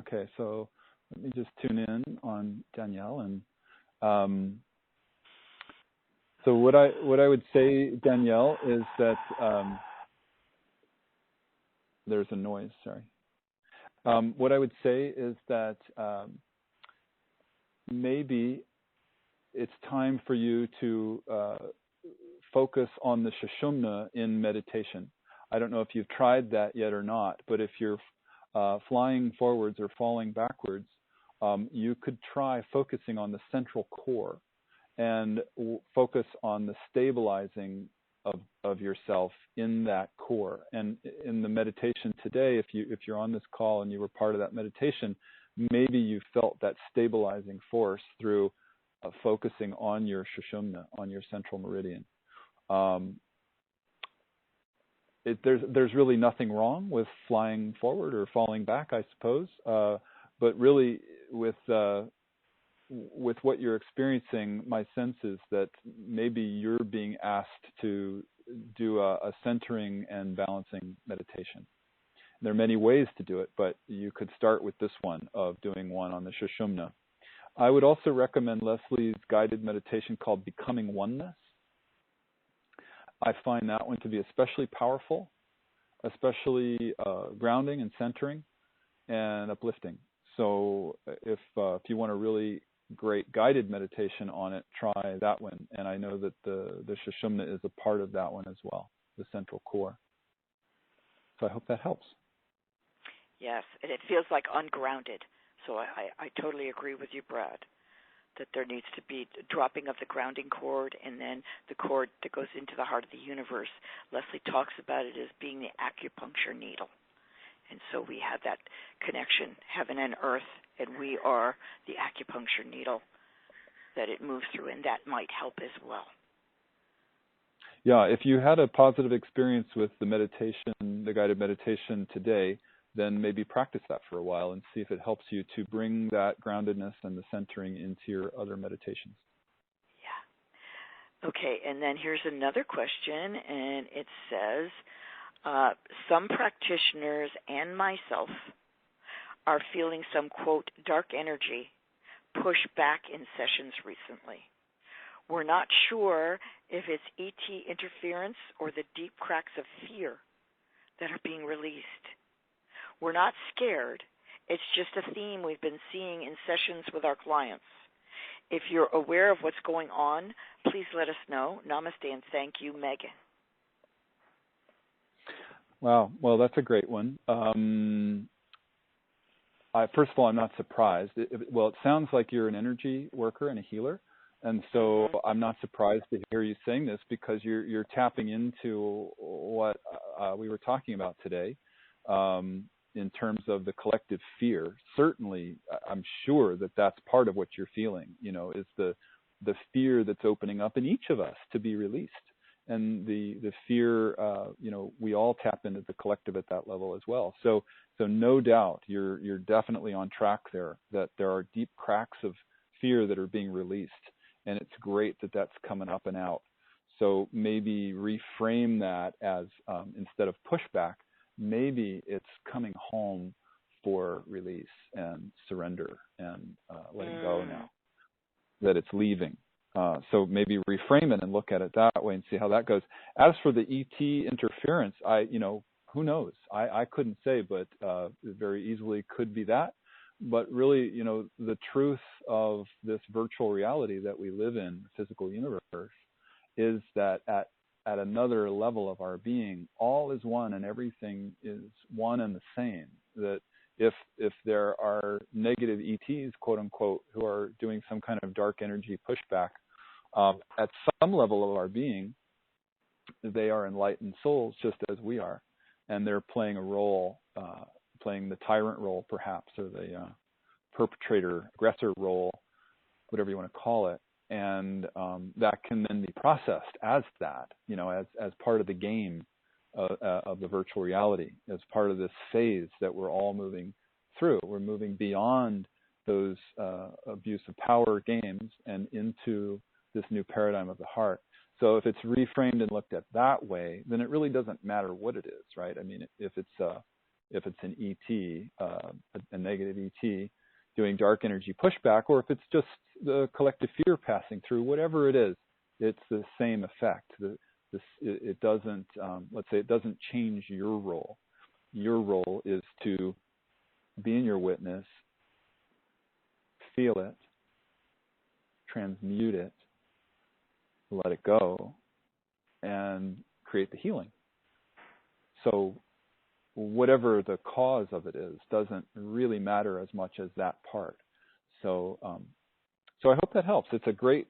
Okay, so let me just tune in on Danielle. And so what I would say, Danielle, is that there's a noise, sorry. What I would say is that maybe it's time for you to focus on the Sushumna in meditation. I don't know if you've tried that yet or not, but if you're flying forwards or falling backwards, you could try focusing on the central core and focus on the stabilizing of yourself in that core. And in the meditation today, if you're on this call and you were part of that meditation, maybe you felt that stabilizing force through focusing on your Sushumna, on your central meridian. There's really nothing wrong with flying forward or falling back, I suppose. But really, with what you're experiencing, my sense is that maybe you're being asked to do a centering and balancing meditation. There are many ways to do it, but you could start with this one of doing one on the Sushumna. I would also recommend Leslie's guided meditation called Becoming Oneness. I find that one to be especially powerful, especially grounding and centering and uplifting. So if you want a really great guided meditation on it, try that one. And I know that the Sushumna is a part of that one as well, the central core. So I hope that helps. Yes, and it feels like ungrounded. So I totally agree with you, Brad, that there needs to be dropping of the grounding cord and then the cord that goes into the heart of the universe. Leslie talks about it as being the acupuncture needle. And so we have that connection, heaven and earth, and we are the acupuncture needle that it moves through, and that might help as well. Yeah, if you had a positive experience with the meditation, the guided meditation today, then maybe practice that for a while and see if it helps you to bring that groundedness and the centering into your other meditations. Yeah. Okay, and then here's another question, and it says, some practitioners and myself are feeling some, quote, dark energy push back in sessions recently. We're not sure if it's ET interference or the deep cracks of fear that are being released. We're not scared. It's just a theme we've been seeing in sessions with our clients. If you're aware of what's going on, please let us know. Namaste and thank you, Megan. Wow. Well, that's a great one. First of all, I'm not surprised. It sounds like you're an energy worker and a healer. And so I'm not surprised to hear you saying this because you're tapping into what we were talking about today. In terms of the collective fear, certainly, I'm sure that that's part of what you're feeling, is the fear that's opening up in each of us to be released. And the fear, we all tap into the collective at that level as well. So no doubt you're definitely on track there, that there are deep cracks of fear that are being released. And it's great that that's coming up and out. So maybe reframe that as, instead of pushback, maybe it's coming home for release and surrender and letting go now, that it's leaving. So maybe reframe it and look at it that way and see how that goes. As for the ET interference, who knows? I couldn't say, but it very easily could be that. But really, the truth of this virtual reality that we live in, the physical universe, is that at another level of our being, all is one and everything is one and the same. That if there are negative ETs, quote unquote, who are doing some kind of dark energy pushback, at some level of our being, they are enlightened souls just as we are. And they're playing a role, playing the tyrant role perhaps, or the perpetrator, aggressor role, whatever you want to call it. And that can then be processed as that, as part of the game of the virtual reality, as part of this phase that we're all moving through. We're moving beyond those abuse of power games and into this new paradigm of the heart. So if it's reframed and looked at that way, then it really doesn't matter what it is, right? I mean, if it's an ET, a negative ET doing dark energy pushback, or if it's just the collective fear passing through, whatever it is, it's the same effect. It doesn't, let's say, it doesn't change your role. Your role is to be in your witness, feel it, transmute it, let it go, and create the healing. So whatever the cause of it is doesn't really matter as much as that part. So so I hope that helps. It's a great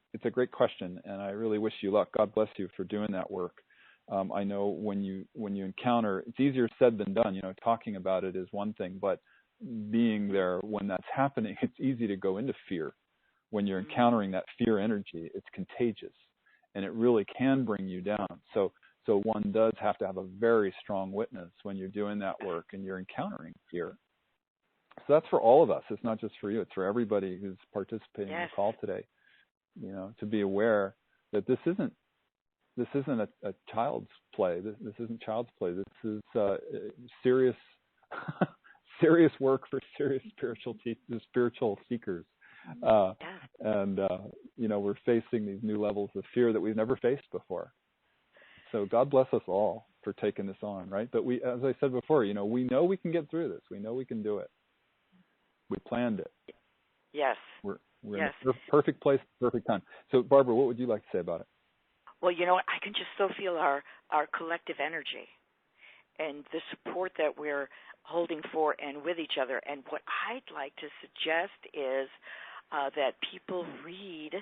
question, and I really wish you luck. God bless you for doing that work. I know when you encounter, it's easier said than done. You know, talking about it is one thing, but being there when that's happening, it's easy to go into fear. When you're encountering that fear energy, it's contagious, and it really can bring you down. So one does have to have a very strong witness when you're doing that work and you're encountering fear. So that's for all of us. It's not just for you. It's for everybody who's participating in the call today. You know, to be aware that this isn't a child's play. This isn't child's play. This is serious serious work for serious spiritual seekers. And you know, we're facing these new levels of fear that we've never faced before. So God bless us all for taking this on, right? But we, as I said before, you know we can get through this. We know we can do it. We planned it. Yes. We're in the perfect place, perfect time. So Barbara, what would you like to say about it? Well, you know, I can just so feel our collective energy and the support that we're holding for and with each other. And what I'd like to suggest is that people read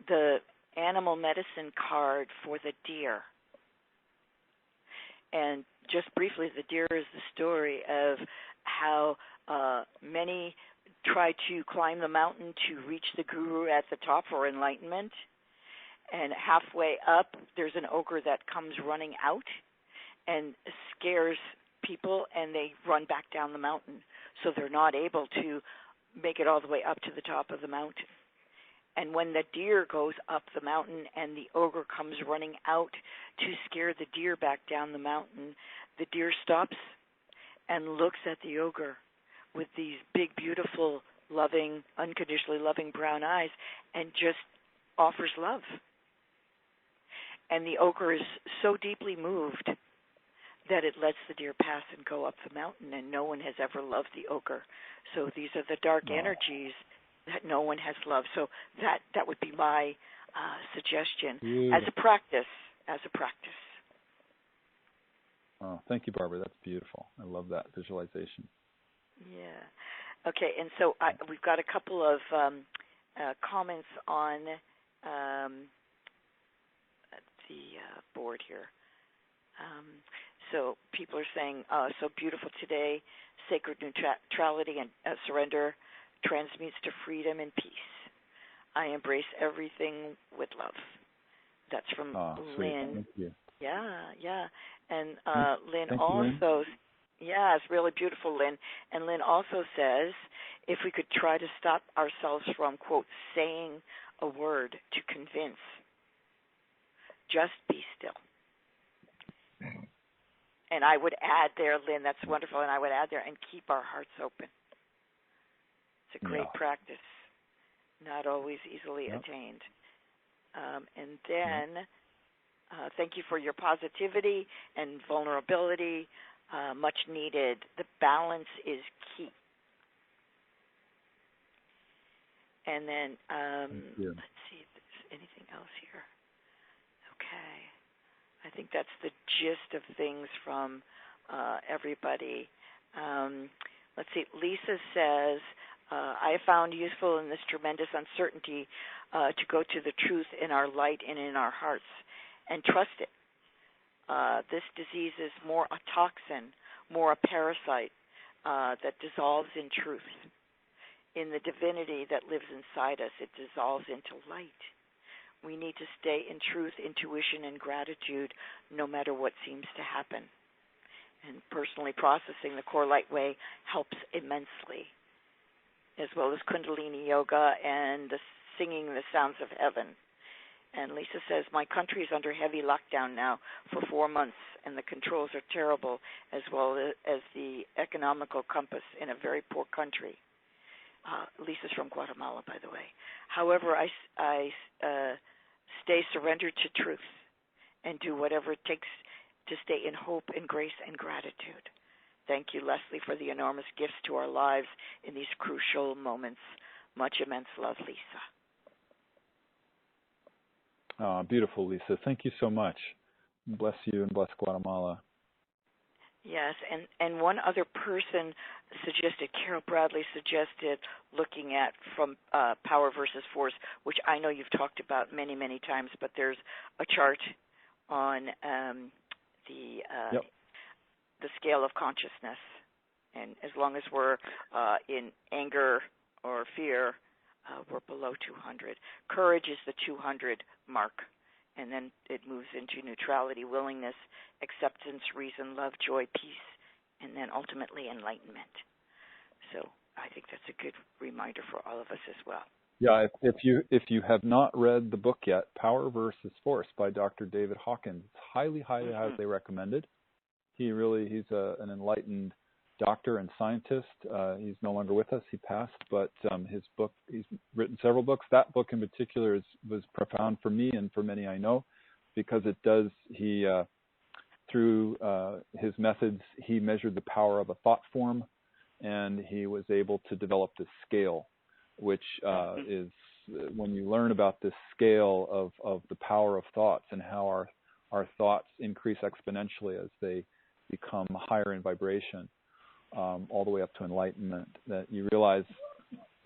the animal medicine card for the deer. And just briefly, the deer is the story of how many try to climb the mountain to reach the guru at the top for enlightenment. And halfway up, there's an ogre that comes running out and scares people, and they run back down the mountain. So they're not able to make it all the way up to the top of the mountain. And when the deer goes up the mountain and the ogre comes running out to scare the deer back down the mountain, the deer stops and looks at the ogre with these big, beautiful, loving, unconditionally loving brown eyes and just offers love. And the ogre is so deeply moved that it lets the deer pass and go up the mountain, and no one has ever loved the ogre. So these are the dark energies that no one has loved. So that would be my suggestion as a practice. Oh, thank you, Barbara. That's beautiful. I love that visualization. Yeah. Okay, and so we've got a couple of comments on the board here. So people are saying, so beautiful today, sacred neutrality and surrender transmutes to freedom and peace. I embrace everything with love. That's from Lynn. Thank you. Yeah. And Lynn also, it's really beautiful, Lynn. And Lynn also says, if we could try to stop ourselves from, quote, saying a word to convince, just be still. And I would add there, Lynn, that's wonderful, and I would add there, and keep our hearts open. It's a great practice, not always easily attained. And then, thank you for your positivity and vulnerability, much needed. The balance is key. And then, let's see if there's anything else here. Okay. I think that's the gist of things from everybody. Let's see. Lisa says, I have found useful in this tremendous uncertainty to go to the truth in our light and in our hearts and trust it. This disease is more a toxin, more a parasite that dissolves in truth. In the divinity that lives inside us, it dissolves into light. We need to stay in truth, intuition, and gratitude no matter what seems to happen. And personally processing the Core Light Way helps immensely, as well as Kundalini Yoga and the singing the sounds of heaven. And Lisa says, my country is under heavy lockdown now for 4 months, and the controls are terrible, as well as the economical compass in a very poor country. Lisa's from Guatemala, by the way. However, I stay surrendered to truth and do whatever it takes to stay in hope and grace and gratitude. Thank you, Leslie, for the enormous gifts to our lives in these crucial moments. Much immense love, Lisa. Beautiful, Lisa. Thank you so much. Bless you and bless Guatemala. Yes, and one other person suggested, Carol Bradley suggested looking at from power versus force, which I know you've talked about many, many times, but there's a chart on the scale of consciousness. And as long as we're in anger or fear, we're below 200. Courage is the 200 mark, and then it moves into neutrality, willingness, acceptance, reason, love, joy, peace, and then ultimately enlightenment. So I think that's a good reminder for all of us as well. Yeah, if you have not read the book yet, Power versus Force by Dr. David Hawkins, it's highly, highly recommended. He's an enlightened doctor and scientist. He's no longer with us. He passed, but his book, he's written several books. That book in particular was profound for me and for many I know, because through his methods, he measured the power of a thought form, and he was able to develop this scale, which is when you learn about this scale of the power of thoughts and how our thoughts increase exponentially as they become higher in vibration, all the way up to enlightenment, that you realize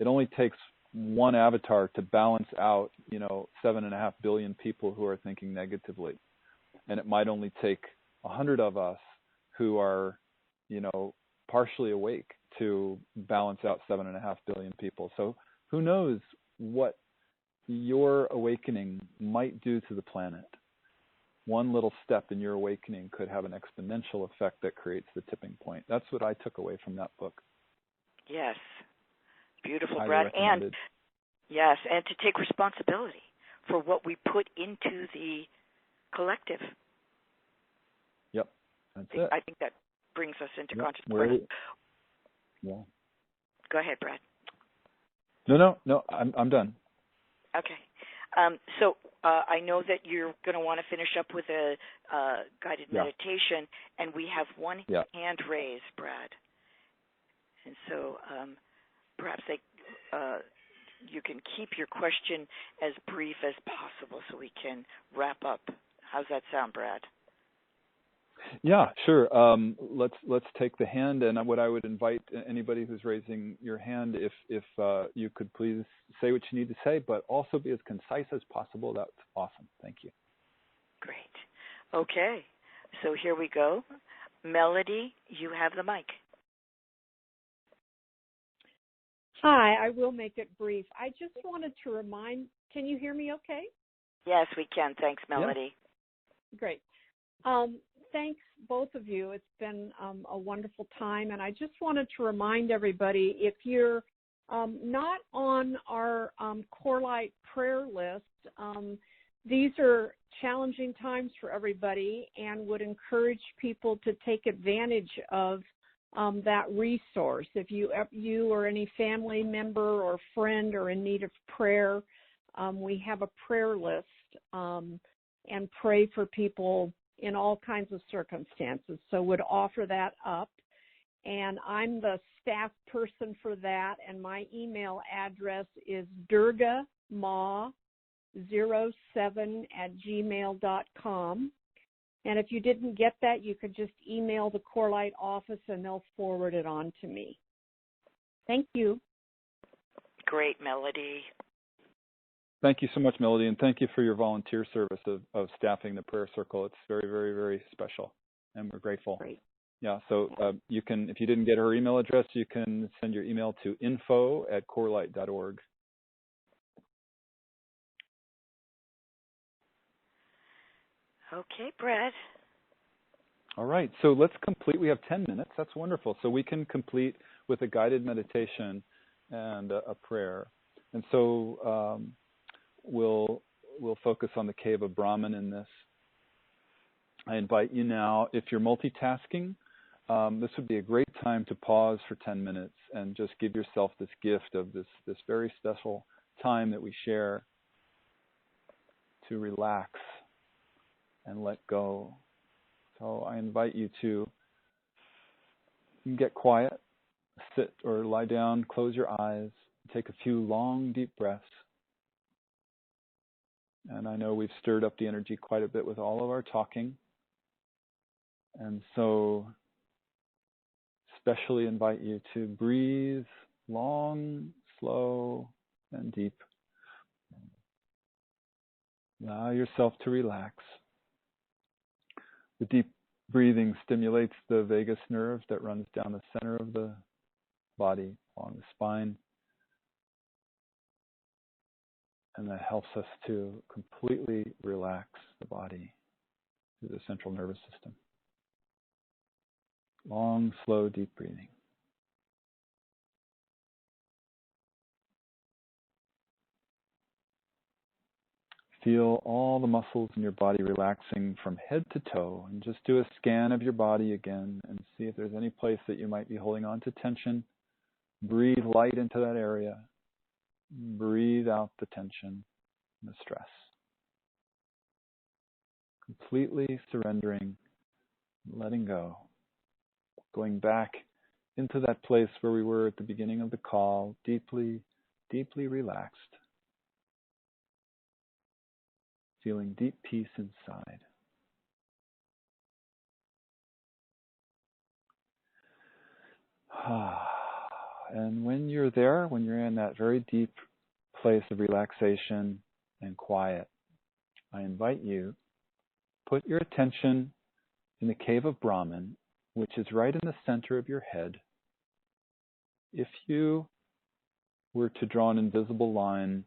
it only takes one avatar to balance out, 7.5 billion people who are thinking negatively. And it might only take 100 of us who are, partially awake to balance out 7.5 billion people. So who knows what your awakening might do to the planet. One little step in your awakening could have an exponential effect that creates the tipping point. That's what I took away from that book. Yes. Beautiful, Highly Brad. recommended. And to take responsibility for what we put into the collective. Yep. That's it. I think that brings us into consciousness. Yeah. Go ahead, Brad. No, I'm done. Okay. So I know that you're going to want to finish up with a guided meditation, and we have one hand raised, Brad. And so perhaps you can keep your question as brief as possible so we can wrap up. How's that sound, Brad? Yeah, sure. Let's take the hand, and what I would invite anybody who's raising your hand, if you could please say what you need to say, but also be as concise as possible. That's awesome. Thank you. Great. Okay. So here we go. Melody, you have the mic. Hi, I will make it brief. I just wanted to remind, can you hear me okay? Yes, we can. Thanks, Melody. Yeah. Great. Thanks, both of you. It's been a wonderful time, and I just wanted to remind everybody, if you're not on our Core Light prayer list, these are challenging times for everybody, and would encourage people to take advantage of that resource. If you or any family member or friend are in need of prayer, we have a prayer list, and pray for people in all kinds of circumstances. So would offer that up. And I'm the staff person for that, and my email address is durgama07@gmail.com. And if you didn't get that, you could just email the Core Light office, and they'll forward it on to me. Thank you. Great, Melody. Thank you so much, Melody, and thank you for your volunteer service of staffing the prayer circle. It's very, very, very special, and we're grateful. Great. Yeah, so you can, if you didn't get her email address, you can send your email to info@corelight.org. Okay, Brad. All right, so let's complete. We have 10 minutes. That's wonderful. So we can complete with a guided meditation and a prayer. And so we'll focus on the cave of Brahman in this. I invite you now, if you're multitasking, this would be a great time to pause for 10 minutes and just give yourself this gift of this very special time that we share to relax and let go. So I invite you to get quiet, sit or lie down, close your eyes, take a few long, deep breaths. And I know we've stirred up the energy quite a bit with all of our talking. And so especially invite you to breathe long, slow, and deep. Allow yourself to relax. The deep breathing stimulates the vagus nerve that runs down the center of the body, along the spine. And that helps us to completely relax the body through the central nervous system. Long, slow, deep breathing. Feel all the muscles in your body relaxing from head to toe, and just do a scan of your body again and see if there's any place that you might be holding on to tension. Breathe light into that area. Breathe out the tension and the stress. Completely surrendering, letting go. Going back into that place where we were at the beginning of the call, deeply, deeply relaxed. Feeling deep peace inside. And when you're there, when you're in that very deep place of relaxation and quiet, I invite you, put your attention in the cave of Brahman, which is right in the center of your head. If you were to draw an invisible line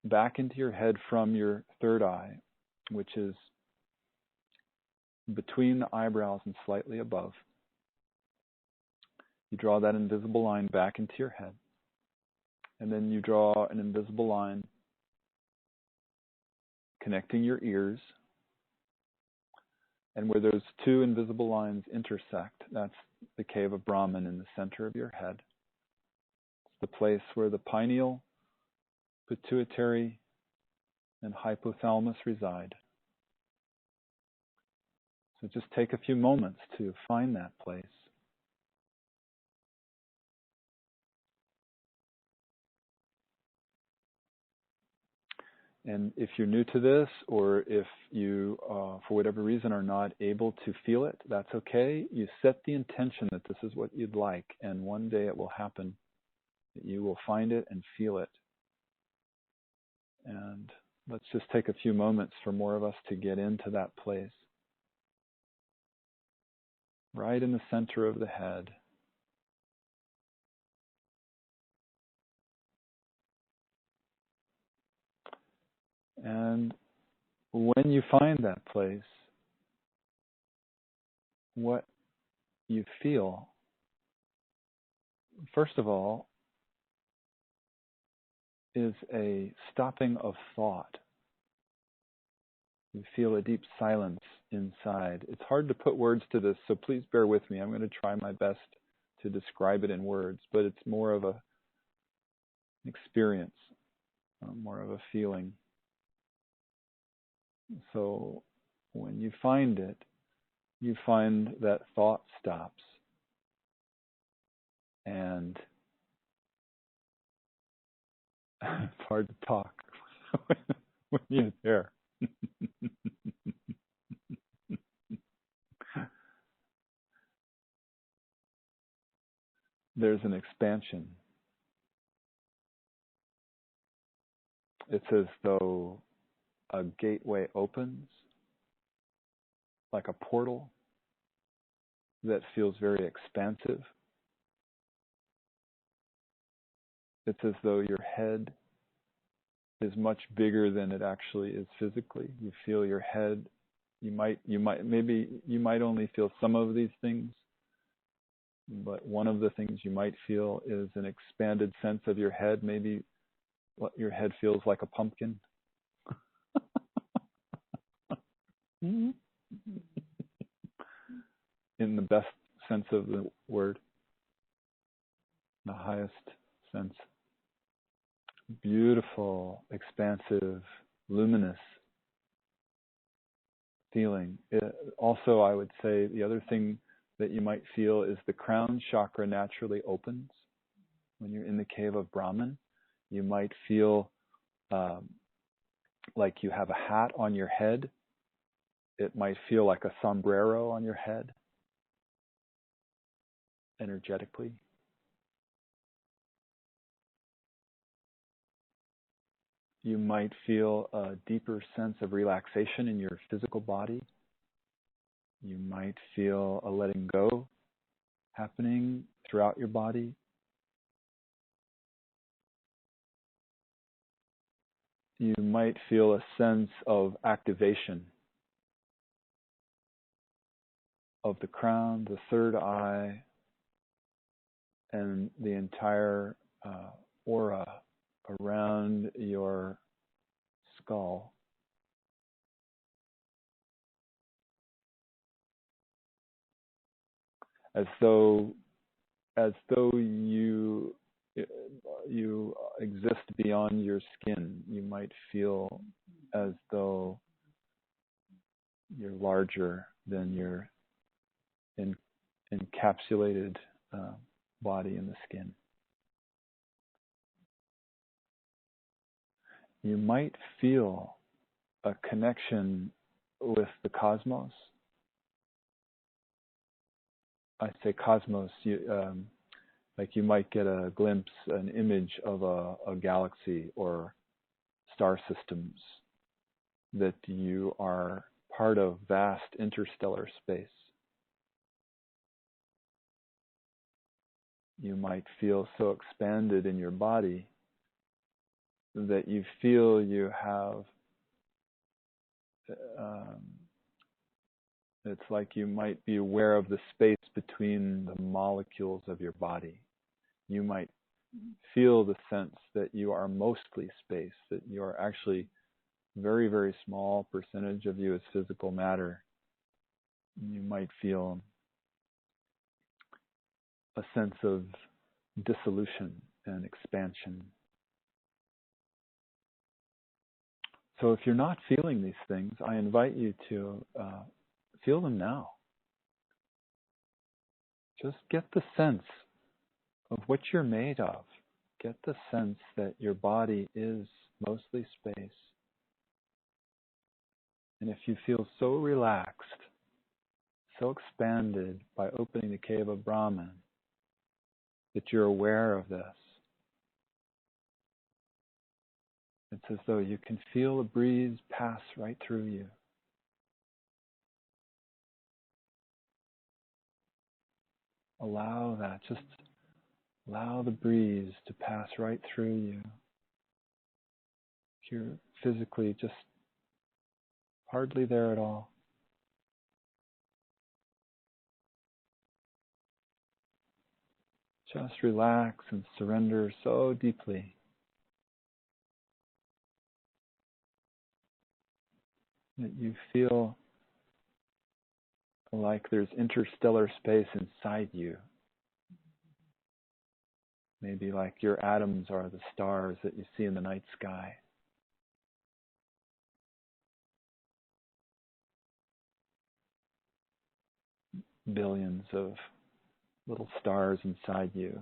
back into your head from your third eye, which is between the eyebrows and slightly above, you draw that invisible line back into your head. And then you draw an invisible line connecting your ears. And where those two invisible lines intersect, that's the cave of Brahman in the center of your head. It's the place where the pineal, pituitary, and hypothalamus reside. So just take a few moments to find that place. And if you're new to this, or if you, for whatever reason, are not able to feel it, that's okay. You set the intention that this is what you'd like, and one day it will happen, that you will find it and feel it. And let's just take a few moments for more of us to get into that place. Right in the center of the head. And when you find that place, what you feel, first of all, is a stopping of thought. You feel a deep silence inside. It's hard to put words to this, so please bear with me. I'm going to try my best to describe it in words, but it's more of an experience, more of a feeling. So when you find it, you find that thought stops. And it's hard to talk when you're there. There's an expansion. It's as though a gateway opens, like a portal that feels very expansive. It's as though your head is much bigger than it actually is physically. You feel your head You might only feel some of these things, but one of the things you might feel is an expanded sense of your head. Maybe what your head feels like a pumpkin. In the best sense of the word, the highest sense. Beautiful, expansive, luminous feeling. Also, I would say the other thing that you might feel is the crown chakra naturally opens. When you're in the cave of Brahman, you might feel like you have a hat on your head. It might feel like a sombrero on your head, energetically. You might feel a deeper sense of relaxation in your physical body. You might feel a letting go happening throughout your body. You might feel a sense of activation of the crown, the third eye, and the entire aura around your skull. As though you exist beyond your skin. You might feel as though you're larger than your encapsulated body in the skin. You might feel a connection with the cosmos. I say cosmos, like you might get a glimpse, an image of a galaxy or star systems, that you are part of vast interstellar space. You might feel so expanded in your body that you feel you have, it's like you might be aware of the space between the molecules of your body. You might feel the sense that you are mostly space, that you are actually very, very small percentage of you is physical matter. You might feel a sense of dissolution and expansion. So if you're not feeling these things, I invite you to feel them now. Just get the sense of what you're made of. Get the sense that your body is mostly space. And if you feel so relaxed, so expanded by opening the cave of Brahman, that you're aware of this, it's as though you can feel a breeze pass right through you. Allow that, just allow the breeze to pass right through you. You're physically just hardly there at all. Just relax and surrender so deeply that you feel like there's interstellar space inside you. Maybe like your atoms are the stars that you see in the night sky. Billions of little stars inside you.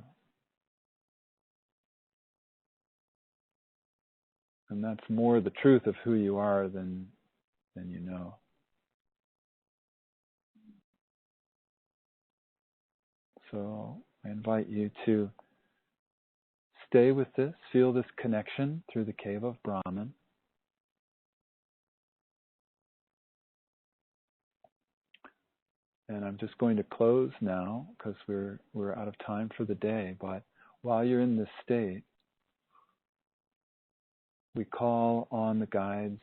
And that's more the truth of who you are than you know. So I invite you to stay with this, feel this connection through the cave of Brahman. And I'm just going to close now because we're out of time for the day. But while you're in this state, we call on the guides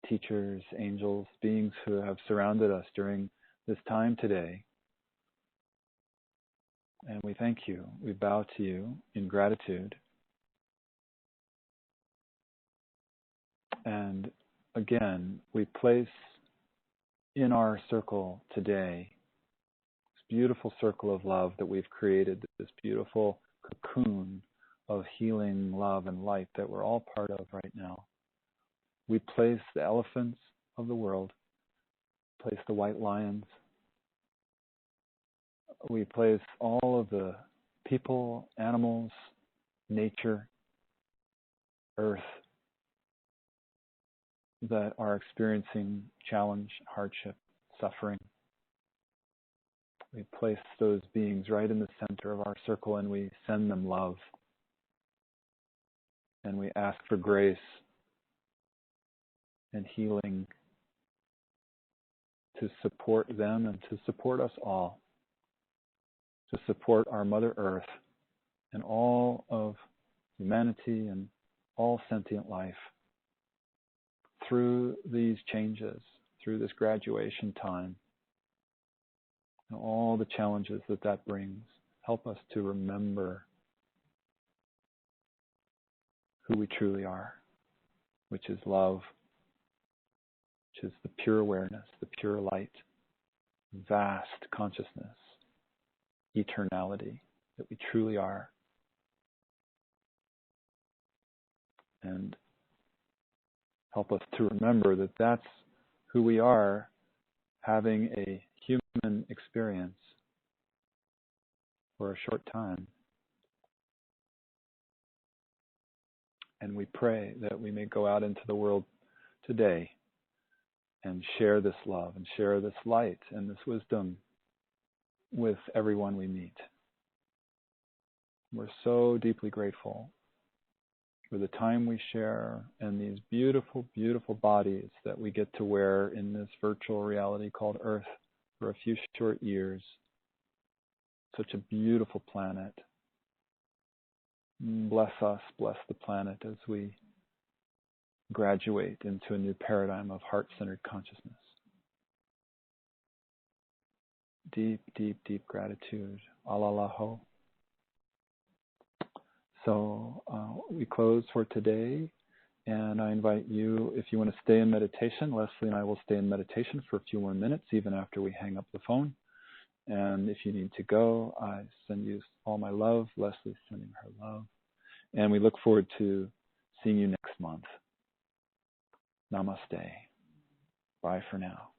teachers, angels, beings who have surrounded us during this time today. And we thank you. We bow to you in gratitude. And again, we place in our circle today this beautiful circle of love that we've created, this beautiful cocoon of healing, love, and light that we're all part of right now. We place the elephants of the world, place the white lions. We place all of the people, animals, nature, earth that are experiencing challenge, hardship, suffering. We place those beings right in the center of our circle and we send them love. And we ask for grace and healing to support them and to support us all, to support our Mother Earth and all of humanity and all sentient life through these changes, through this graduation time, and all the challenges that that brings. Help us to remember who we truly are, which is love, which is the pure awareness, the pure light, vast consciousness, eternality that we truly are. And help us to remember that that's who we are, having a human experience for a short time. And we pray that we may go out into the world today and share this love and share this light and this wisdom with everyone we meet. We're so deeply grateful for the time we share and these beautiful, beautiful bodies that we get to wear in this virtual reality called Earth for a few short years. Such a beautiful planet. Bless us, bless the planet as we graduate into a new paradigm of heart-centered consciousness. Deep, deep, deep gratitude. Alalaho. So we close for today, and I invite you, if you want to stay in meditation, Leslie and I will stay in meditation for a few more minutes, even after we hang up the phone. And if you need to go, I send you all my love. Leslie's sending her love. And we look forward to seeing you next month. Namaste. Bye for now.